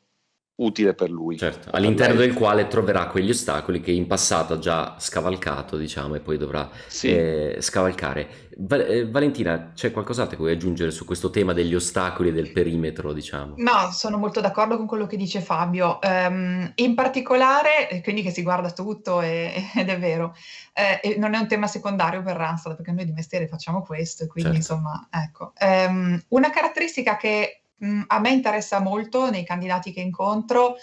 utile per lui. Certo, all'interno del quale troverà quegli ostacoli che in passato ha già scavalcato, diciamo, e poi dovrà scavalcare. Valentina, c'è qualcos'altro che vuoi aggiungere su questo tema degli ostacoli e del perimetro, diciamo? No, sono molto d'accordo con quello che dice Fabio. In particolare, quindi che si guarda tutto ed è vero, e non è un tema secondario per Randstad, perché noi di mestiere facciamo questo, e quindi insomma, ecco. Una caratteristica che a me interessa molto nei candidati che incontro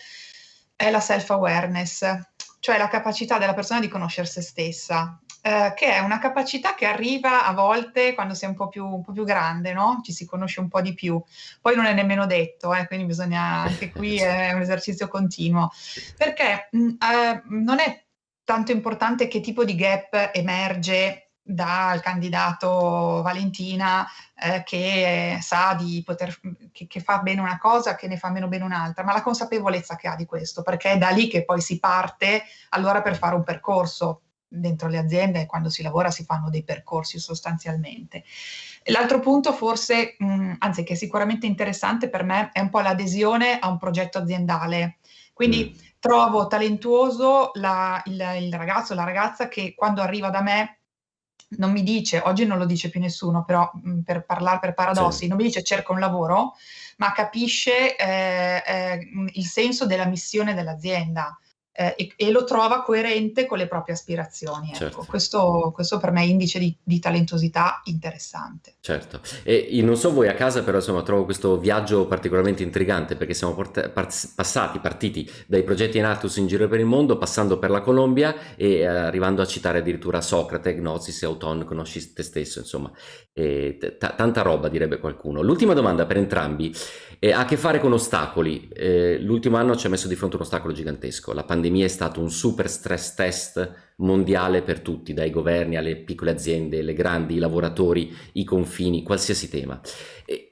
è la self-awareness, cioè la capacità della persona di conoscere se stessa, che è una capacità che arriva a volte quando si è un po' più grande, no? Ci si conosce un po' di più. Poi non è nemmeno detto, quindi bisogna, anche qui è un esercizio continuo, perché non è tanto importante che tipo di gap emerge dal candidato Valentina che sa di che fa bene una cosa, che ne fa meno bene un'altra, ma la consapevolezza che ha di questo, perché è da lì che poi si parte allora per fare un percorso. Dentro le aziende, quando si lavora, si fanno dei percorsi sostanzialmente. L'altro punto forse, anzi che è sicuramente interessante per me, è un po' l'adesione a un progetto aziendale. Quindi trovo talentuoso il ragazzo o la ragazza che quando arriva da me non mi dice, oggi non lo dice più nessuno, però per parlare per paradossi, Sì. non mi dice cerco un lavoro, ma capisce il senso della missione dell'azienda. E lo trova coerente con le proprie aspirazioni. Ecco. Questo per me è indice di talentosità interessante. Certo, e io non so voi a casa, però insomma trovo questo viaggio particolarmente intrigante, perché siamo partiti dai progetti Enactus in giro per il mondo, passando per la Colombia e arrivando a citare addirittura Socrate, Gnosis, Auton, conosci te stesso, insomma, tanta roba direbbe qualcuno. L'ultima domanda per entrambi ha a che fare con ostacoli. L'ultimo anno ci ha messo di fronte un ostacolo gigantesco. La pandemia è stato un super stress test mondiale per tutti, dai governi alle piccole aziende, le grandi, i lavoratori, i confini, qualsiasi tema.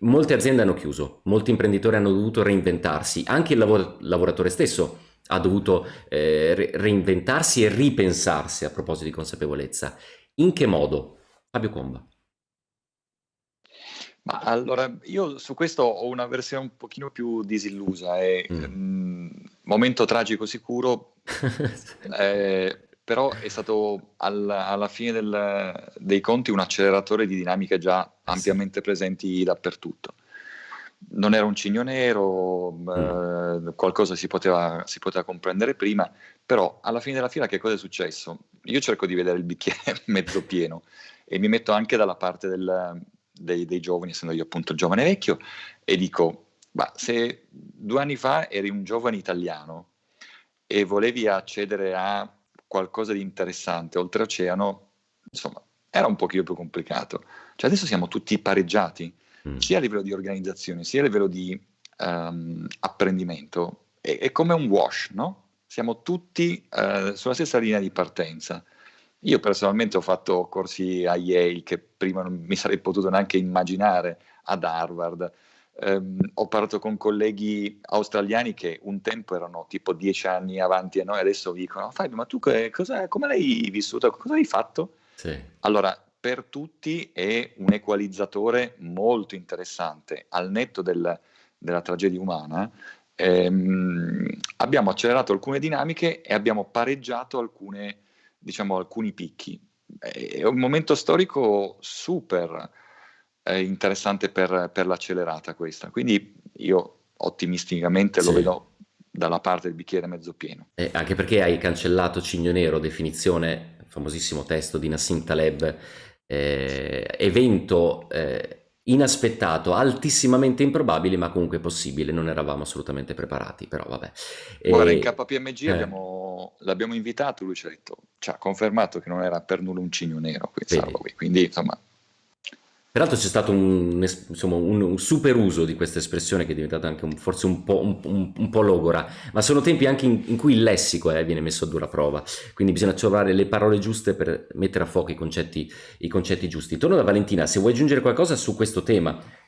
Molte aziende hanno chiuso, molti imprenditori hanno dovuto reinventarsi, anche il lavoratore stesso ha dovuto reinventarsi e ripensarsi a proposito di consapevolezza. In che modo? Fabio Comba. Ma allora, io su questo ho una versione un pochino più disillusa, momento tragico sicuro, però è stato alla fine dei conti un acceleratore di dinamiche già ampiamente presenti dappertutto. Non era un cigno nero, qualcosa si poteva comprendere prima, però alla fine della fiera che cosa è successo? Io cerco di vedere il bicchiere mezzo pieno e mi metto anche dalla parte dei giovani, essendo io appunto giovane e vecchio, e dico, se 2 anni fa eri un giovane italiano e volevi accedere a qualcosa di interessante oltreoceano, insomma, era un pochino più complicato. Cioè adesso siamo tutti pareggiati, sia a livello di organizzazione, sia a livello di apprendimento. È come un wash, no? Siamo tutti sulla stessa linea di partenza. Io personalmente ho fatto corsi a Yale che prima non mi sarei potuto neanche immaginare, ad Harvard. Ho parlato con colleghi australiani che un tempo erano tipo 10 anni avanti a noi, adesso vi dicono: Fabio, ma tu come l'hai vissuto? Cosa hai fatto? Sì. Allora, per tutti è un equalizzatore molto interessante, al netto della tragedia umana. Abbiamo accelerato alcune dinamiche e abbiamo pareggiato alcuni picchi. È un momento storico super interessante per l'accelerata questa, quindi io ottimisticamente lo vedo dalla parte del bicchiere mezzo pieno. Anche perché hai cancellato Cigno Nero, definizione, famosissimo testo di Nassim Taleb, evento inaspettato, altissimamente improbabile, ma comunque possibile. Non eravamo assolutamente preparati, però vabbè. Guarda, in KPMG l'abbiamo invitato, lui ci ha detto, ci ha confermato che non era per nulla un cigno nero, quindi insomma. Peraltro c'è stato un super uso di questa espressione che è diventata anche forse un po' logora, ma sono tempi anche in cui il lessico viene messo a dura prova, quindi bisogna trovare le parole giuste per mettere a fuoco i concetti giusti. Torno da Valentina, se vuoi aggiungere qualcosa su questo tema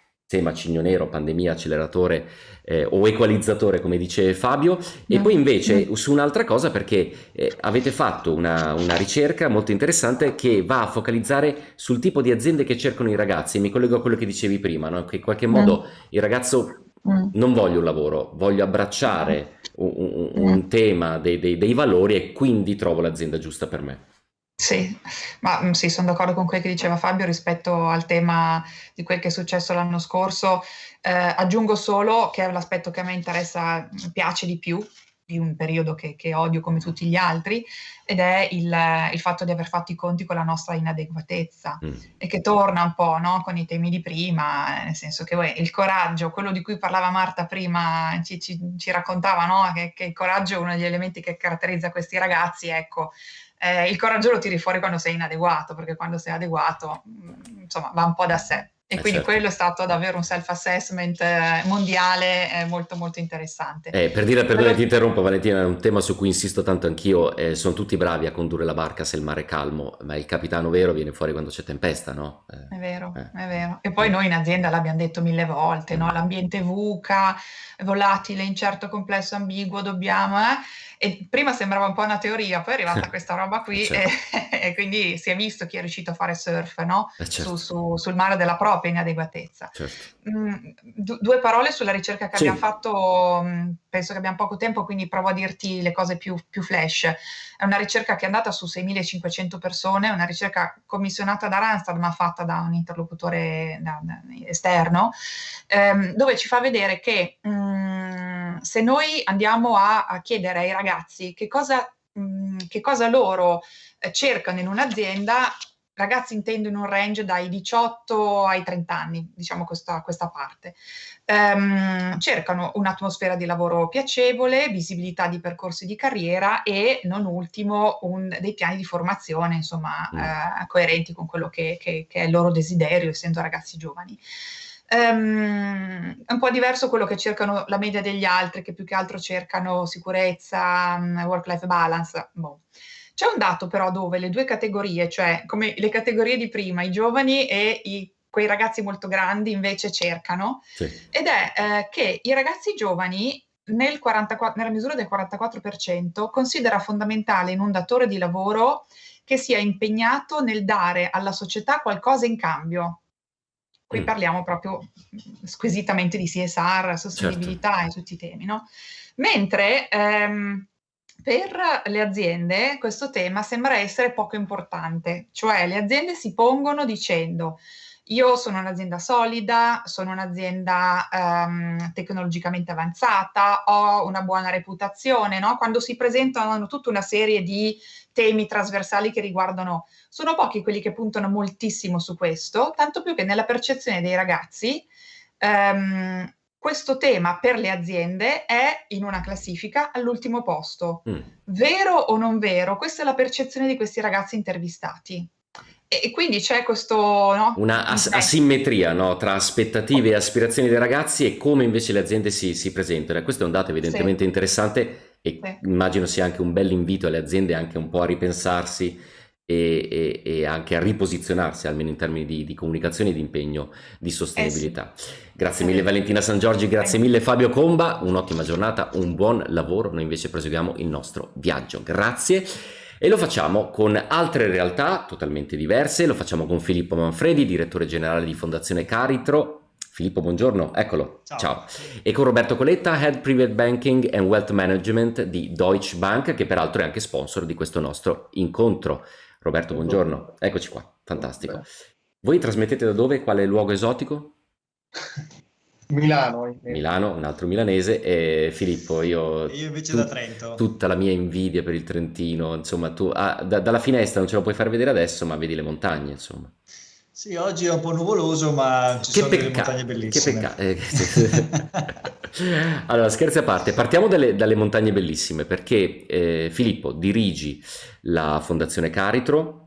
Cigno Nero, pandemia, acceleratore o equalizzatore, come dice Fabio, e poi invece su un'altra cosa, perché avete fatto una ricerca molto interessante che va a focalizzare sul tipo di aziende che cercano i ragazzi. Mi collego a quello che dicevi prima, no? Che in qualche modo il ragazzo non voglio un lavoro, voglio abbracciare un tema dei valori e quindi trovo l'azienda giusta per me. Sì, ma sì, sono d'accordo con quel che diceva Fabio rispetto al tema di quel che è successo l'anno scorso. Aggiungo solo che è l'aspetto che a me interessa, piace di più, di un periodo che odio come tutti gli altri, ed è il fatto di aver fatto i conti con la nostra inadeguatezza e che torna un po', no, con i temi di prima, nel senso che il coraggio, quello di cui parlava Marta prima, ci raccontava, no, che il coraggio è uno degli elementi che caratterizza questi ragazzi, ecco. Il coraggio lo tiri fuori quando sei inadeguato, perché quando sei adeguato, insomma, va un po' da sé. E quindi certo. quello è stato davvero un self-assessment mondiale molto molto interessante. Per dire, perdone, ti interrompo Valentina, è un tema su cui insisto tanto anch'io, sono tutti bravi a condurre la barca se il mare è calmo, ma il capitano vero viene fuori quando c'è tempesta, no? È vero. E poi noi in azienda l'abbiamo detto 1000 volte, no? L'ambiente VUCA, volatile, incerto, complesso, ambiguo, dobbiamo... E prima sembrava un po' una teoria, poi è arrivata questa roba qui certo. e quindi si è visto chi è riuscito a fare surf, no? Certo. Sul mare della propria inadeguatezza. Certo. Due parole sulla ricerca che Sì. abbiamo fatto, penso che abbiamo poco tempo, quindi provo a dirti le cose più flash. È una ricerca che è andata su 6.500 persone, una ricerca commissionata da Randstad ma fatta da un interlocutore esterno, dove ci fa vedere che se noi andiamo a chiedere ai ragazzi che cosa loro cercano in un'azienda, ragazzi intendo in un range dai 18 ai 30 anni, diciamo questa parte. Cercano un'atmosfera di lavoro piacevole, visibilità di percorsi di carriera e, non ultimo, dei piani di formazione, insomma, coerenti con quello che è il loro desiderio, essendo ragazzi giovani. È un po' diverso quello che cercano la media degli altri, che più che altro cercano sicurezza, work-life balance. Boh. C'è un dato però dove le due categorie, cioè come le categorie di prima, i giovani e quei ragazzi molto grandi invece cercano, Sì. ed è che i ragazzi giovani nella misura del 44% considera fondamentale in un datore di lavoro che sia impegnato nel dare alla società qualcosa in cambio. Qui parliamo proprio squisitamente di CSR, sostenibilità e tutti i temi, no? Mentre per le aziende questo tema sembra essere poco importante, cioè le aziende si pongono dicendo: io sono un'azienda solida, sono un'azienda tecnologicamente avanzata, ho una buona reputazione, no? Quando si presentano hanno tutta una serie di temi trasversali che riguardano, sono pochi quelli che puntano moltissimo su questo, tanto più che nella percezione dei ragazzi questo tema per le aziende è in una classifica all'ultimo posto. Vero o non vero? Questa è la percezione di questi ragazzi intervistati. E quindi c'è questo... No? Una asimmetria, no? Tra aspettative e aspirazioni dei ragazzi e come invece le aziende si presentano. E questo è un dato evidentemente interessante e immagino sia anche un bel invito alle aziende anche un po' a ripensarsi e anche a riposizionarsi, almeno in termini di comunicazione e di impegno di sostenibilità. Grazie mille Valentina Sangiorgi, grazie mille Fabio Comba, un'ottima giornata, un buon lavoro. Noi invece proseguiamo il nostro viaggio. Grazie. E lo facciamo con altre realtà totalmente diverse, lo facciamo con Filippo Manfredi, direttore generale di Fondazione Caritro. Filippo, buongiorno, eccolo. Ciao. E con Roberto Coletta, Head Private Banking and Wealth Management di Deutsche Bank, che peraltro è anche sponsor di questo nostro incontro. Roberto, buongiorno, eccoci qua, fantastico. Voi trasmettete da dove? Quale luogo esotico? Milano, un altro milanese, e Filippo, io invece da Trento. Tutta la mia invidia per il Trentino, insomma, tu dalla finestra non ce lo puoi fare vedere adesso, ma vedi le montagne, insomma. Sì, oggi è un po' nuvoloso, ma ci sono delle montagne bellissime. Che peccato. Allora, scherzi a parte, partiamo dalle montagne bellissime, perché Filippo dirigi la Fondazione Caritro.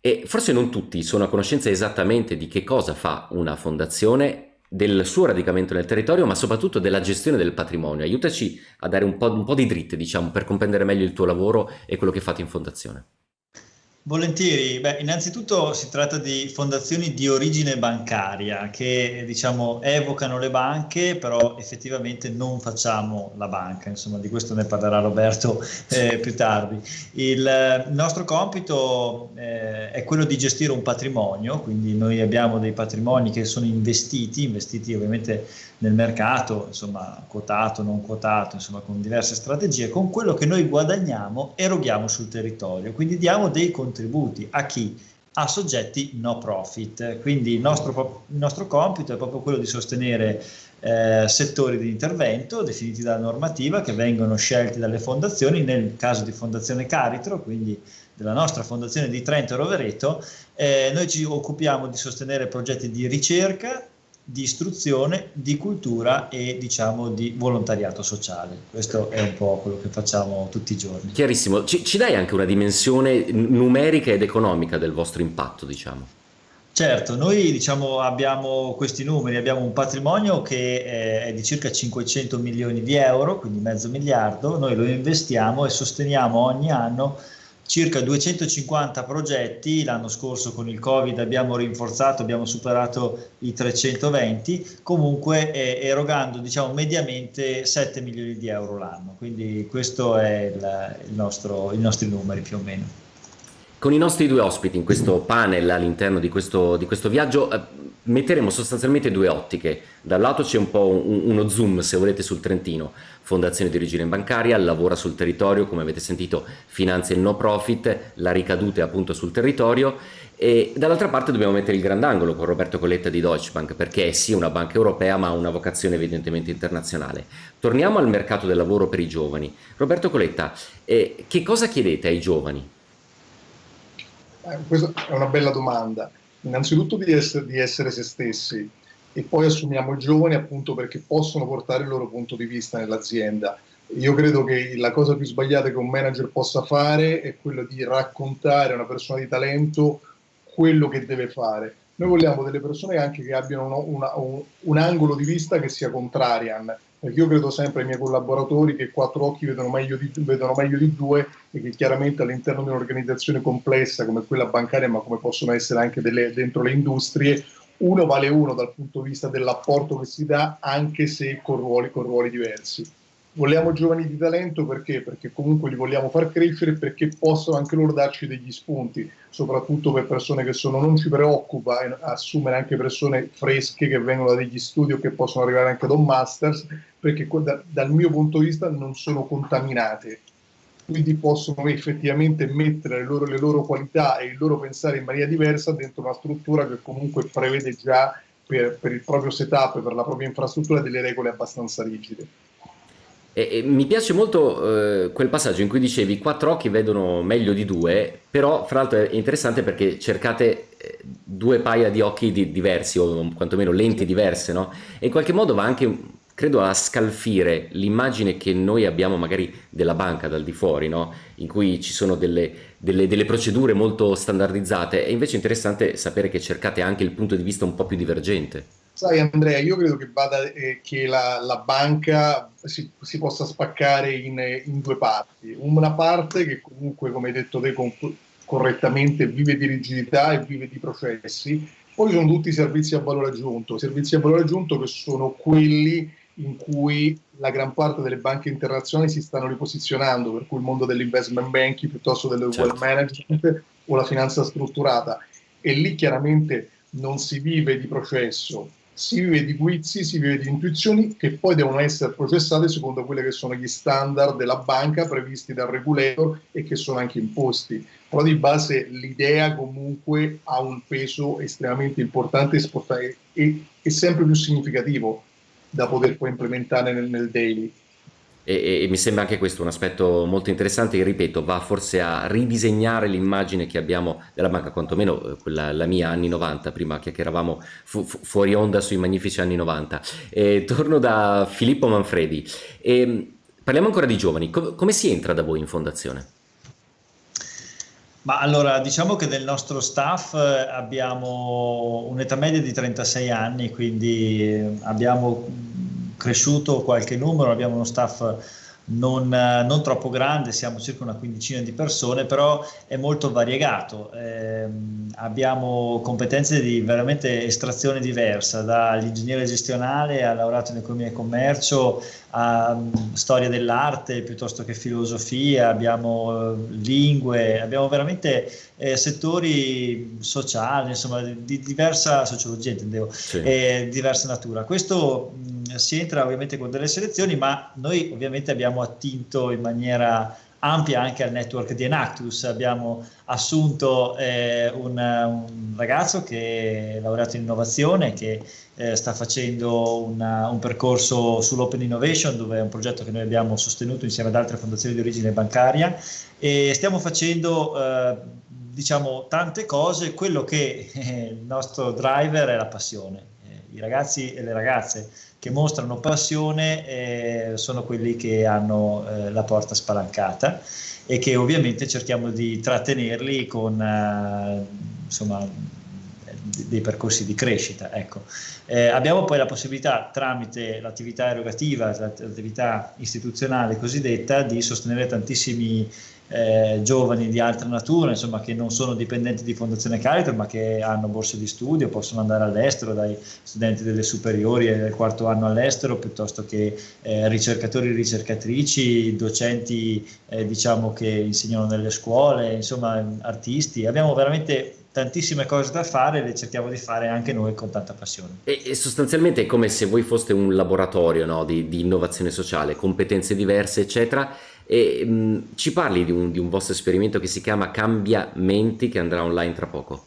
E forse non tutti sono a conoscenza esattamente di che cosa fa una fondazione, del suo radicamento nel territorio, ma soprattutto della gestione del patrimonio. Aiutaci a dare un po' di dritte, diciamo, per comprendere meglio il tuo lavoro e quello che fate in fondazione. Volentieri. Beh, innanzitutto si tratta di fondazioni di origine bancaria che, diciamo, evocano le banche, però effettivamente non facciamo la banca. Insomma, di questo ne parlerà Roberto più tardi. Il nostro compito è quello di gestire un patrimonio, quindi noi abbiamo dei patrimoni che sono investiti ovviamente nel mercato, insomma, quotato, non quotato, insomma, con diverse strategie. Con quello che noi guadagniamo eroghiamo sul territorio, quindi diamo dei contributi a chi? A soggetti no profit. Quindi il nostro compito è proprio quello di sostenere settori di intervento definiti dalla normativa che vengono scelti dalle fondazioni. Nel caso di Fondazione Caritro, quindi della nostra fondazione di Trento e Rovereto, noi ci occupiamo di sostenere progetti di ricerca, di istruzione, di cultura e, diciamo, di volontariato sociale. Questo è un po' quello che facciamo tutti i giorni. Chiarissimo. Ci dai anche una dimensione numerica ed economica del vostro impatto, diciamo? Certo, noi diciamo abbiamo questi numeri, abbiamo un patrimonio che è di circa 500 milioni di euro, quindi mezzo miliardo, noi lo investiamo e sosteniamo ogni anno circa 250 progetti. L'anno scorso con il Covid abbiamo rinforzato, abbiamo superato i 320, comunque erogando diciamo mediamente 7 milioni di euro l'anno, quindi questo è i nostri numeri più o meno. Con i nostri due ospiti in questo panel all'interno di questo viaggio metteremo sostanzialmente due ottiche. Da un lato c'è un po' uno zoom, se volete, sul Trentino, fondazione di origine bancaria, lavora sul territorio, come avete sentito, finanzia il no profit, la ricaduta è appunto sul territorio, e dall'altra parte dobbiamo mettere il grandangolo con Roberto Coletta di Deutsche Bank, perché è sì una banca europea ma ha una vocazione evidentemente internazionale. Torniamo al mercato del lavoro per i giovani. Roberto Coletta, che cosa chiedete ai giovani? Questa è una bella domanda. Innanzitutto di essere se stessi, e poi assumiamo i giovani appunto perché possono portare il loro punto di vista nell'azienda. Io credo che la cosa più sbagliata che un manager possa fare è quello di raccontare a una persona di talento quello che deve fare. Noi vogliamo delle persone anche che abbiano un angolo di vista che sia contrarian, perché io credo sempre ai miei collaboratori che quattro occhi vedono meglio di due, e che chiaramente all'interno di un'organizzazione complessa come quella bancaria, ma come possono essere anche dentro le industrie, uno vale uno dal punto di vista dell'apporto che si dà, anche se con ruoli diversi. Vogliamo giovani di talento perché? Perché comunque li vogliamo far crescere, perché possono anche loro darci degli spunti, soprattutto per persone che non ci preoccupa assumere anche persone fresche che vengono da degli studi o che possono arrivare anche da un masters, perché dal mio punto di vista non sono contaminate, quindi possono effettivamente mettere le loro qualità e il loro pensare in maniera diversa dentro una struttura che comunque prevede già per il proprio setup, per la propria infrastruttura, delle regole abbastanza rigide. E mi piace molto quel passaggio in cui dicevi quattro occhi vedono meglio di due, però fra l'altro è interessante perché cercate due paia di occhi diversi, o quantomeno lenti diverse, no? E in qualche modo va anche, credo, a scalfire l'immagine che noi abbiamo magari della banca dal di fuori, no? In cui ci sono delle procedure molto standardizzate, e invece è interessante sapere che cercate anche il punto di vista un po' più divergente. Sai Andrea, io credo che la banca si possa spaccare in due parti. Una parte che comunque, come hai detto te correttamente, vive di rigidità e vive di processi. Poi sono tutti i servizi a valore aggiunto che sono quelli in cui la gran parte delle banche internazionali si stanno riposizionando, per cui il mondo dell'investment banking piuttosto del wealth management o la finanza strutturata. E lì chiaramente non si vive di processo, si vive di guizzi, si vive di intuizioni che poi devono essere processate secondo quelli che sono gli standard della banca previsti dal regulator e che sono anche imposti. Però di base l'idea comunque ha un peso estremamente importante e sempre più significativo da poter poi implementare nel daily. E mi sembra anche questo un aspetto molto interessante, che ripeto va forse a ridisegnare l'immagine che abbiamo della banca, quantomeno quella la mia anni 90, prima chiacchieravamo fuori onda sui magnifici anni 90. Torno da Filippo Manfredi e parliamo ancora di giovani. Come si entra da voi in fondazione? Ma allora, diciamo che del nostro staff abbiamo un'età media di 36 anni, quindi abbiamo cresciuto qualche numero, abbiamo uno staff non troppo grande, siamo circa una quindicina di persone, però è molto variegato. Abbiamo competenze di veramente estrazione diversa, dall'ingegnere gestionale al laureato in economia e commercio, a storia dell'arte piuttosto che filosofia, abbiamo lingue, abbiamo veramente settori sociali, insomma di diversa sociologia intendevo, diversa natura. Questo si entra ovviamente con delle selezioni, ma noi ovviamente abbiamo attinto in maniera ampia anche al network di Enactus. Abbiamo assunto un ragazzo che è laureato in innovazione, che sta facendo un percorso sull'Open Innovation, dove è un progetto che noi abbiamo sostenuto insieme ad altre fondazioni di origine bancaria, e stiamo facendo diciamo tante cose. Quello che il nostro driver è la passione. I ragazzi e le ragazze che mostrano passione sono quelli che hanno la porta spalancata, e che ovviamente cerchiamo di trattenerli con insomma dei percorsi di crescita. Ecco. Abbiamo poi la possibilità, tramite l'attività erogativa, l'attività istituzionale cosiddetta, di sostenere tantissimi giovani di altra natura, insomma, che non sono dipendenti di Fondazione Caritas, ma che hanno borse di studio, possono andare all'estero, dai studenti delle superiori e del quarto anno all'estero, piuttosto che ricercatori e ricercatrici, docenti diciamo che insegnano nelle scuole, insomma artisti. Abbiamo veramente tantissime cose da fare, le cerchiamo di fare anche noi con tanta passione. E sostanzialmente è come se voi foste un laboratorio, no, di innovazione sociale, competenze diverse, eccetera. E ci parli di un vostro esperimento che si chiama Cambiamenti, che andrà online tra poco.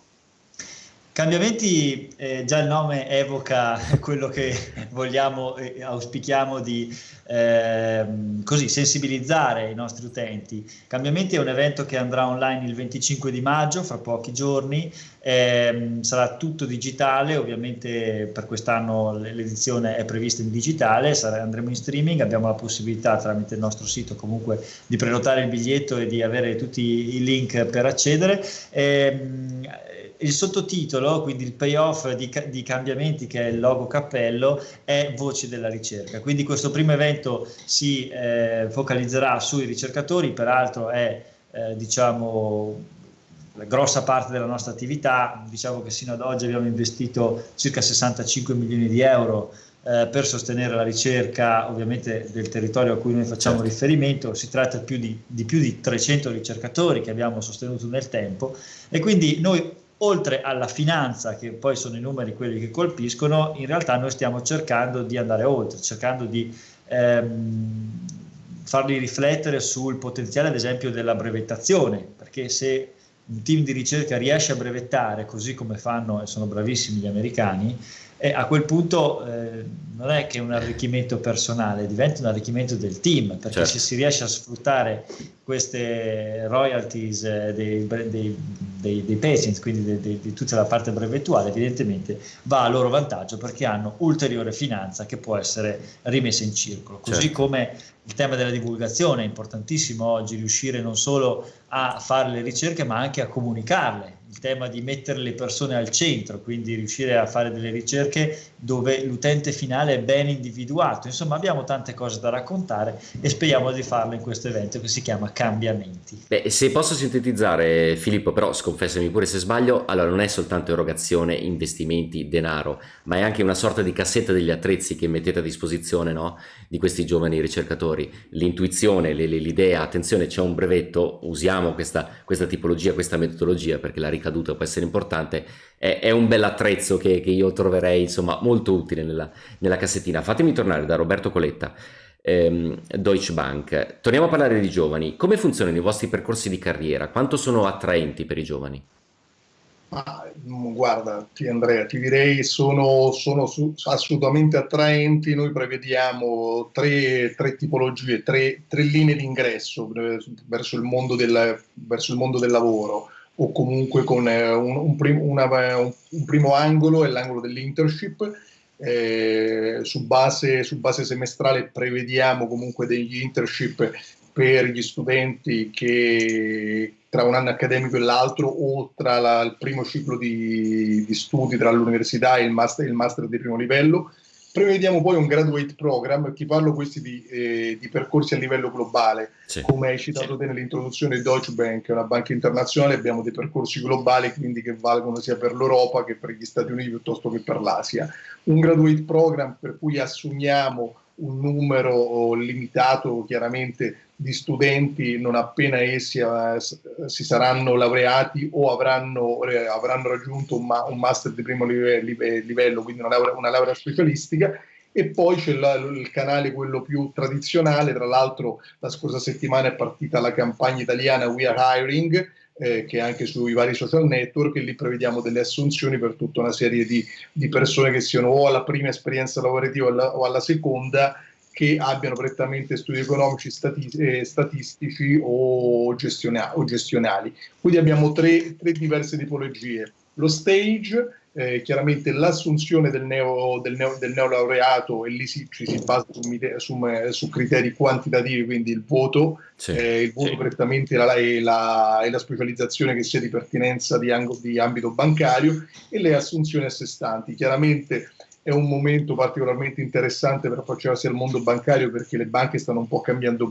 Cambiamenti, già il nome evoca quello che vogliamo e auspichiamo di così sensibilizzare i nostri utenti. Cambiamenti è un evento che andrà online il 25 di maggio, fra pochi giorni, sarà tutto digitale, ovviamente per quest'anno l'edizione è prevista in digitale, andremo in streaming, abbiamo la possibilità tramite il nostro sito comunque di prenotare il biglietto e di avere tutti i link per accedere. Il sottotitolo, quindi il payoff di Cambiamenti, che è il logo cappello, è Voci della ricerca. Quindi questo primo evento si focalizzerà sui ricercatori, peraltro è diciamo la grossa parte della nostra attività. Diciamo che sino ad oggi abbiamo investito circa 65 milioni di euro per sostenere la ricerca, ovviamente del territorio a cui noi facciamo riferimento. Si tratta di più di 300 ricercatori che abbiamo sostenuto nel tempo, e quindi noi, oltre alla finanza, che poi sono i numeri quelli che colpiscono, in realtà noi stiamo cercando di andare oltre, cercando di farli riflettere sul potenziale, ad esempio, della brevettazione, perché se un team di ricerca riesce a brevettare, così come fanno e sono bravissimi gli americani, a quel punto non è che un arricchimento personale, diventa un arricchimento del team, perché se si riesce a sfruttare queste royalties dei patients, quindi di tutta la parte brevettuale, evidentemente va a loro vantaggio, perché hanno ulteriore finanza che può essere rimessa in circolo. Così come il tema della divulgazione è importantissimo oggi, riuscire non solo a fare le ricerche ma anche a comunicarle, il tema di mettere le persone al centro, quindi riuscire a fare delle ricerche dove l'utente finale è ben individuato. Insomma, abbiamo tante cose da raccontare e speriamo di farlo in questo evento che si chiama Cambiamenti. Beh, se posso sintetizzare, Filippo, però sconfessami pure se sbaglio, allora non è soltanto erogazione, investimenti, denaro, ma è anche una sorta di cassetta degli attrezzi che mettete a disposizione, no, di questi giovani ricercatori. L'intuizione, l'idea, attenzione, c'è un brevetto, usiamo questa tipologia, questa metodologia, perché la ricaduta può essere importante. È un bel attrezzo che io troverei, insomma, molto utile nella cassettina. Fatemi tornare da Roberto Coletta, Deutsche Bank. Torniamo a parlare di giovani. Come funzionano i vostri percorsi di carriera? Quanto sono attraenti per i giovani? Guarda, Andrea, ti direi sono assolutamente attraenti. Noi prevediamo tre tipologie, tre linee di ingresso verso il mondo del lavoro, o comunque con un primo angolo è l'angolo dell'internship. Su base semestrale prevediamo comunque degli internship per gli studenti che tra un anno accademico e l'altro, o tra il primo ciclo di studi tra l'università e il master di primo livello. Prevediamo poi un graduate program. Ti parlo questi di percorsi a livello globale. Come hai citato te nell'introduzione, Deutsche Bank è una banca internazionale, abbiamo dei percorsi globali, quindi che valgono sia per l'Europa che per gli Stati Uniti piuttosto che per l'Asia. Un graduate program per cui assumiamo un numero limitato chiaramente di studenti non appena essi si saranno laureati o avranno raggiunto un master di primo livello, quindi una laurea specialistica. E poi c'è il canale, quello più tradizionale. Tra l'altro la scorsa settimana è partita la campagna italiana We Are Hiring, che anche sui vari social network, e lì prevediamo delle assunzioni per tutta una serie di persone che siano o alla prima esperienza lavorativa o alla seconda, che abbiano prettamente studi economici, statistici o gestionali. Quindi abbiamo tre diverse tipologie. Lo stage, chiaramente l'assunzione del neolaureato, e lì ci si basa su criteri quantitativi, quindi il voto, prettamente e la specializzazione che sia di pertinenza di ambito bancario, e le assunzioni a sé stanti. Chiaramente è un momento particolarmente interessante per affacciarsi al mondo bancario, perché le banche stanno un po' cambiando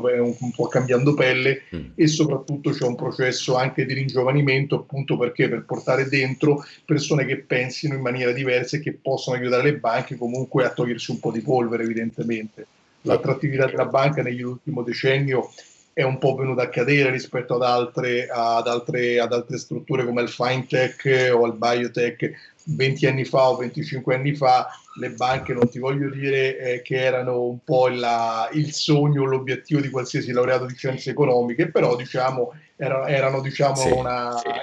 pelle, e soprattutto c'è un processo anche di ringiovanimento, appunto perché per portare dentro persone che pensino in maniera diversa e che possono aiutare le banche comunque a togliersi un po' di polvere. Evidentemente l'attrattività della banca nell'ultimo decennio è un po' venuta a cadere rispetto ad altre strutture come il fintech o il biotech. 20 anni fa o 25 anni fa le banche, non ti voglio dire che erano un po' il sogno, l'obiettivo di qualsiasi laureato di scienze economiche, però erano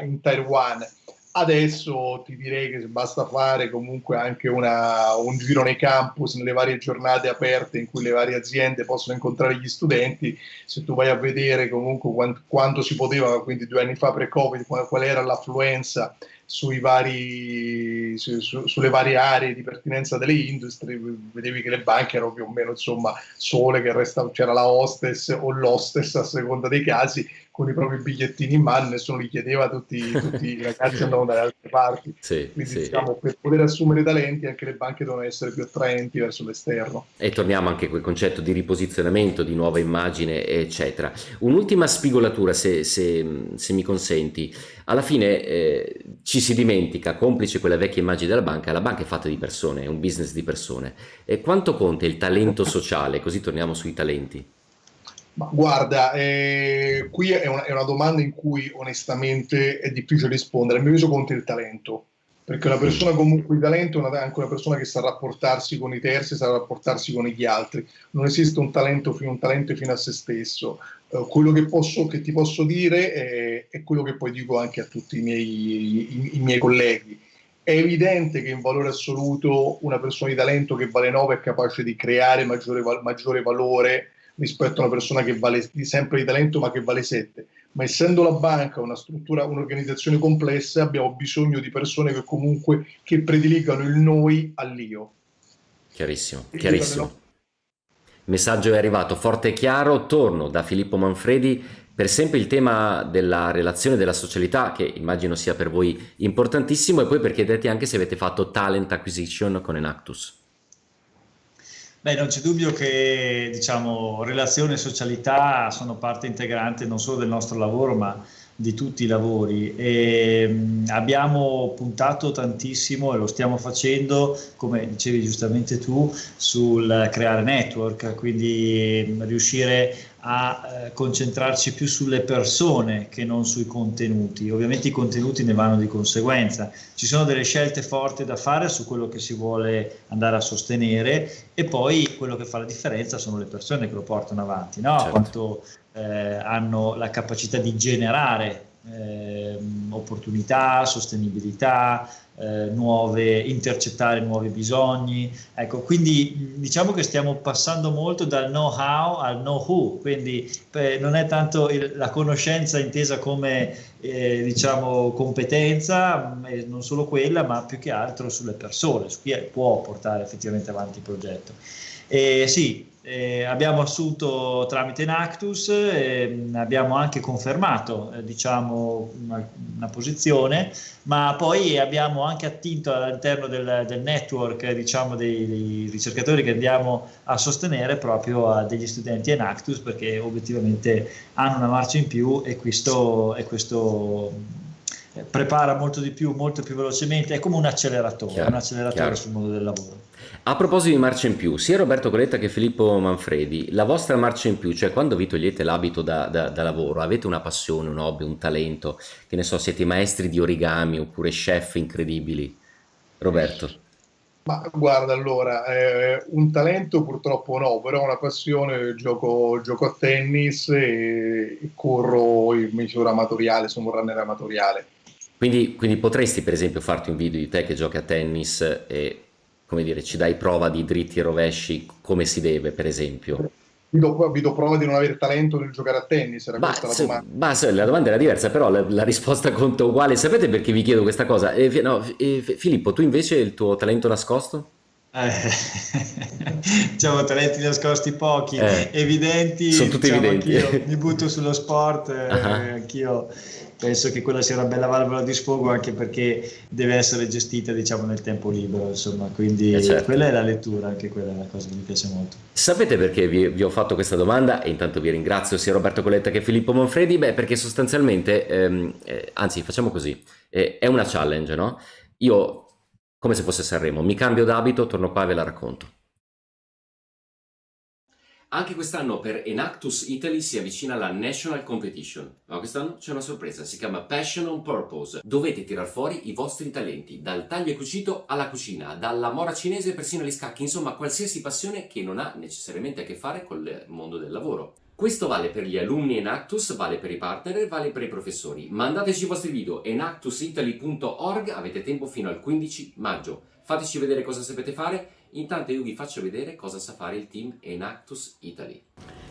in Taiwan. Adesso ti direi che basta fare comunque anche un giro nei campus, nelle varie giornate aperte in cui le varie aziende possono incontrare gli studenti. Se tu vai a vedere comunque quanto si poteva, quindi 2 anni fa pre-Covid, qual era l'affluenza sulle varie aree di pertinenza delle industrie, vedevi che le banche erano più o meno sole, che c'era la hostess o l'hostess a seconda dei casi, con i propri bigliettini in mano, nessuno li chiedeva, tutti i ragazzi andavano dalle altre parti. Quindi per poter assumere talenti anche le banche devono essere più attraenti verso l'esterno. E torniamo anche a quel concetto di riposizionamento, di nuova immagine, eccetera. Un'ultima spigolatura, se mi consenti. Alla fine ci si dimentica, complice quella vecchia immagine della banca, la banca è fatta di persone, è un business di persone. E quanto conta il talento sociale? Così torniamo sui talenti. Ma guarda, qui è una domanda in cui onestamente è difficile rispondere. A mio avviso conta il talento, perché una persona comunque di talento è anche una persona che sa rapportarsi con i terzi, sa rapportarsi con gli altri. Non esiste un talento fino a se stesso. Quello che ti posso dire è quello che poi dico anche a tutti i miei colleghi. È evidente che in valore assoluto una persona di talento che vale 9 è capace di creare maggiore valore rispetto a una persona che vale sempre di talento ma che vale 7. Ma essendo la banca una struttura, un'organizzazione complessa, abbiamo bisogno di persone che prediligano il noi all'io. Chiarissimo. Il messaggio è arrivato forte e chiaro. Torno da Filippo Manfredi per sempre il tema della relazione, della socialità, che immagino sia per voi importantissimo, e poi per chiederti anche se avete fatto talent acquisition con Enactus. Beh, non c'è dubbio che relazione e socialità sono parte integrante non solo del nostro lavoro, ma di tutti i lavori, e abbiamo puntato tantissimo, e lo stiamo facendo, come dicevi giustamente tu, sul creare network, quindi riuscire a concentrarci più sulle persone che non sui contenuti. Ovviamente i contenuti ne vanno di conseguenza, ci sono delle scelte forti da fare su quello che si vuole andare a sostenere, e poi quello che fa la differenza sono le persone che lo portano avanti, no? Certo. Quanto hanno la capacità di generare opportunità, sostenibilità, intercettare nuovi bisogni. Ecco, quindi diciamo che stiamo passando molto dal know-how al know-who, quindi non è tanto la conoscenza intesa come competenza, non solo quella, ma più che altro sulle persone, su chi può portare effettivamente avanti il progetto. Abbiamo assunto tramite Enactus, abbiamo anche confermato una posizione, ma poi abbiamo anche attinto all'interno del network dei ricercatori che andiamo a sostenere proprio a degli studenti Enactus, perché obiettivamente hanno una marcia in più, e questo prepara molto di più, molto più velocemente, è come un acceleratore, chiaro. Sul mondo del lavoro. A proposito di marcia in più, sia Roberto Coletta che Filippo Manfredi, la vostra marcia in più, cioè quando vi togliete l'abito da lavoro, avete una passione, un hobby, un talento, che ne so, siete maestri di origami oppure chef incredibili? Roberto. Ma guarda, allora, un talento purtroppo no, però una passione, gioco a tennis e corro in misura amatoriale, sono un runner amatoriale. Quindi potresti per esempio farti un video di te che giochi a tennis e, come dire, ci dai prova di dritti e rovesci come si deve, per esempio? vi do prova di non avere talento nel giocare a tennis, era questa la domanda. La domanda era diversa, però la risposta conta uguale. Sapete perché vi chiedo questa cosa? Filippo, tu invece il tuo talento nascosto? Diciamo talenti nascosti pochi, evidenti, sono tutti evidenti. Anch'io mi butto sullo sport, anch'io penso che quella sia una bella valvola di sfogo, anche perché deve essere gestita, diciamo, nel tempo libero, insomma, quindi certo. Quella è la lettura, anche quella è una cosa che mi piace molto. Sapete perché vi ho fatto questa domanda? E intanto vi ringrazio sia Roberto Coletta che Filippo Monfredi. Perché sostanzialmente, anzi facciamo così, è una challenge, no? Io, come se fosse Sanremo, mi cambio d'abito, torno qua e ve la racconto. Anche quest'anno per Enactus Italy si avvicina la National Competition, ma quest'anno c'è una sorpresa, si chiama Passion on Purpose. Dovete tirar fuori i vostri talenti, dal taglio e cucito alla cucina, dalla mora cinese persino agli scacchi, insomma qualsiasi passione che non ha necessariamente a che fare col mondo del lavoro. Questo vale per gli alunni Enactus, vale per i partner e vale per i professori. Mandateci i vostri video, enactusitaly.org, avete tempo fino al 15 maggio. Fateci vedere cosa sapete fare, intanto io vi faccio vedere cosa sa fare il team Enactus Italy.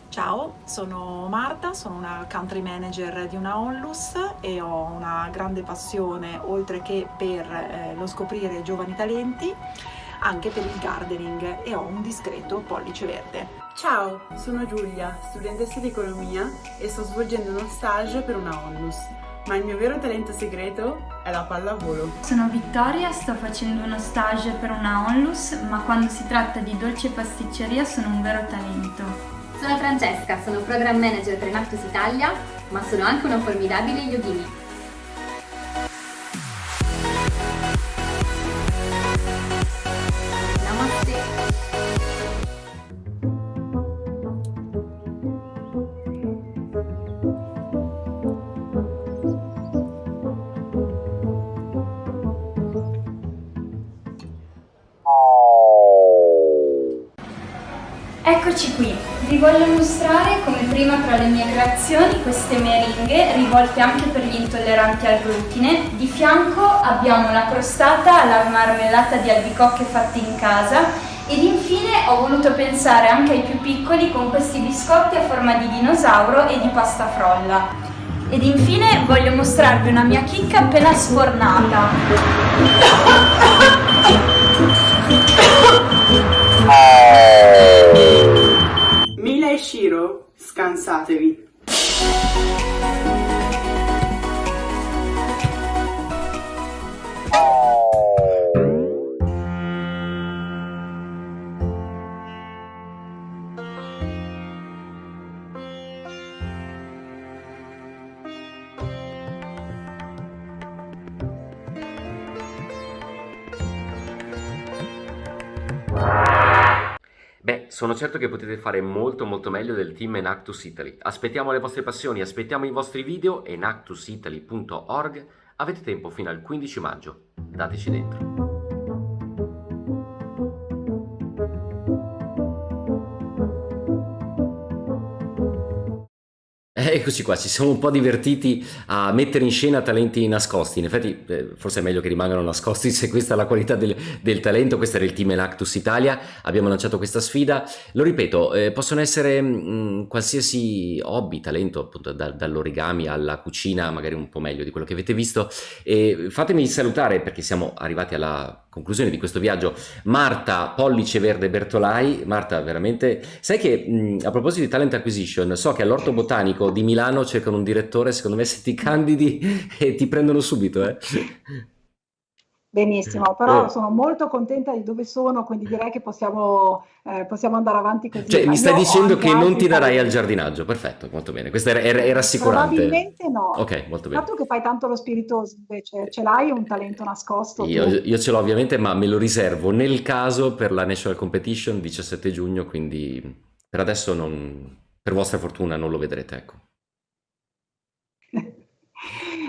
Ciao, sono Marta, sono una country manager di una Onlus e ho una grande passione, oltre che per lo scoprire giovani talenti, anche per il gardening e ho un discreto pollice verde. Ciao, sono Giulia, studentessa di economia e sto svolgendo uno stage per una Onlus, ma il mio vero talento segreto è la pallavolo. Sono Vittoria, sto facendo uno stage per una Onlus, ma quando si tratta di dolci e pasticceria sono un vero talento. Sono Francesca, sono program manager per Enactus Italia, ma sono anche una formidabile yogini. Eccoci qui, vi voglio mostrare come prima tra le mie creazioni queste meringhe rivolte anche per gli intolleranti al glutine. Di fianco abbiamo la crostata alla marmellata di albicocche fatte in casa ed infine ho voluto pensare anche ai più piccoli con questi biscotti a forma di dinosauro e di pasta frolla. Ed infine voglio mostrarvi una mia chicca appena sfornata. Mila e Shiro, scansatevi. Sono certo che potete fare molto meglio del team Enactus Italy. Aspettiamo le vostre passioni, aspettiamo i vostri video, enactusitaly.org. Avete tempo fino al 15 maggio. Dateci dentro. Eccoci qua, ci siamo un po' divertiti a mettere in scena talenti nascosti. In effetti forse è meglio che rimangano nascosti se questa è la qualità del talento. Questo era il team Enactus Italia, abbiamo lanciato questa sfida. Lo ripeto, possono essere qualsiasi hobby, talento, appunto dall'origami alla cucina, magari un po' meglio di quello che avete visto. Fatemi salutare, perché siamo arrivati alla conclusione di questo viaggio, Marta Pollice Verde Bertolai. Marta, veramente, sai che a proposito di talent acquisition, so che all'Orto Botanico di Milano cercano un direttore, secondo me se ti candidi ti prendono subito. Benissimo, però sono molto contenta di dove sono, quindi direi che possiamo andare avanti così. Cioè, mi stai dicendo che non ti darai al giardinaggio? Perfetto, molto bene, questo è rassicurante. Probabilmente no. Ok, molto bene. Il fatto che fai tanto lo spiritoso, invece, ce l'hai un talento nascosto? Io ce l'ho ovviamente, ma me lo riservo nel caso per la National Competition 17 giugno, quindi per adesso per vostra fortuna non lo vedrete, ecco.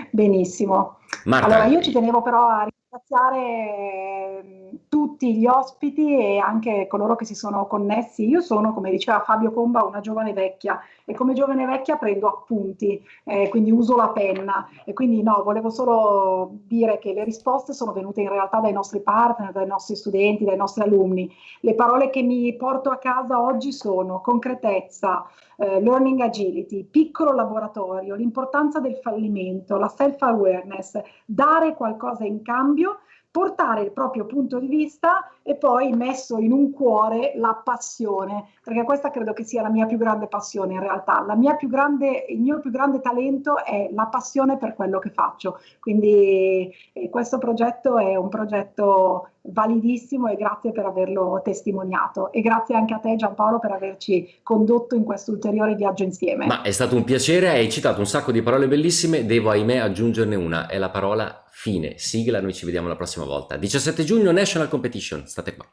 Benissimo. Marta, allora io ci tenevo però a ringraziare tutti gli ospiti e anche coloro che si sono connessi. Io sono, come diceva Fabio Comba, una giovane vecchia e come giovane vecchia prendo appunti, quindi uso la penna, e quindi no, volevo solo dire che le risposte sono venute in realtà dai nostri partner, dai nostri studenti, dai nostri alunni. Le parole che mi porto a casa oggi sono concretezza, learning agility, piccolo laboratorio, l'importanza del fallimento, la self-awareness, dare qualcosa in cambio, portare il proprio punto di vista e poi messo in un cuore la passione, perché questa credo che sia la mia più grande passione in realtà. Il mio più grande talento è la passione per quello che faccio, quindi questo progetto è un progetto validissimo e grazie per averlo testimoniato, e grazie anche a te Giampaolo per averci condotto in questo ulteriore viaggio insieme. Ma è stato un piacere, hai citato un sacco di parole bellissime, devo ahimè aggiungerne una, è la parola fine, sigla. Noi ci vediamo la prossima volta. 17 giugno National Competition, state qua.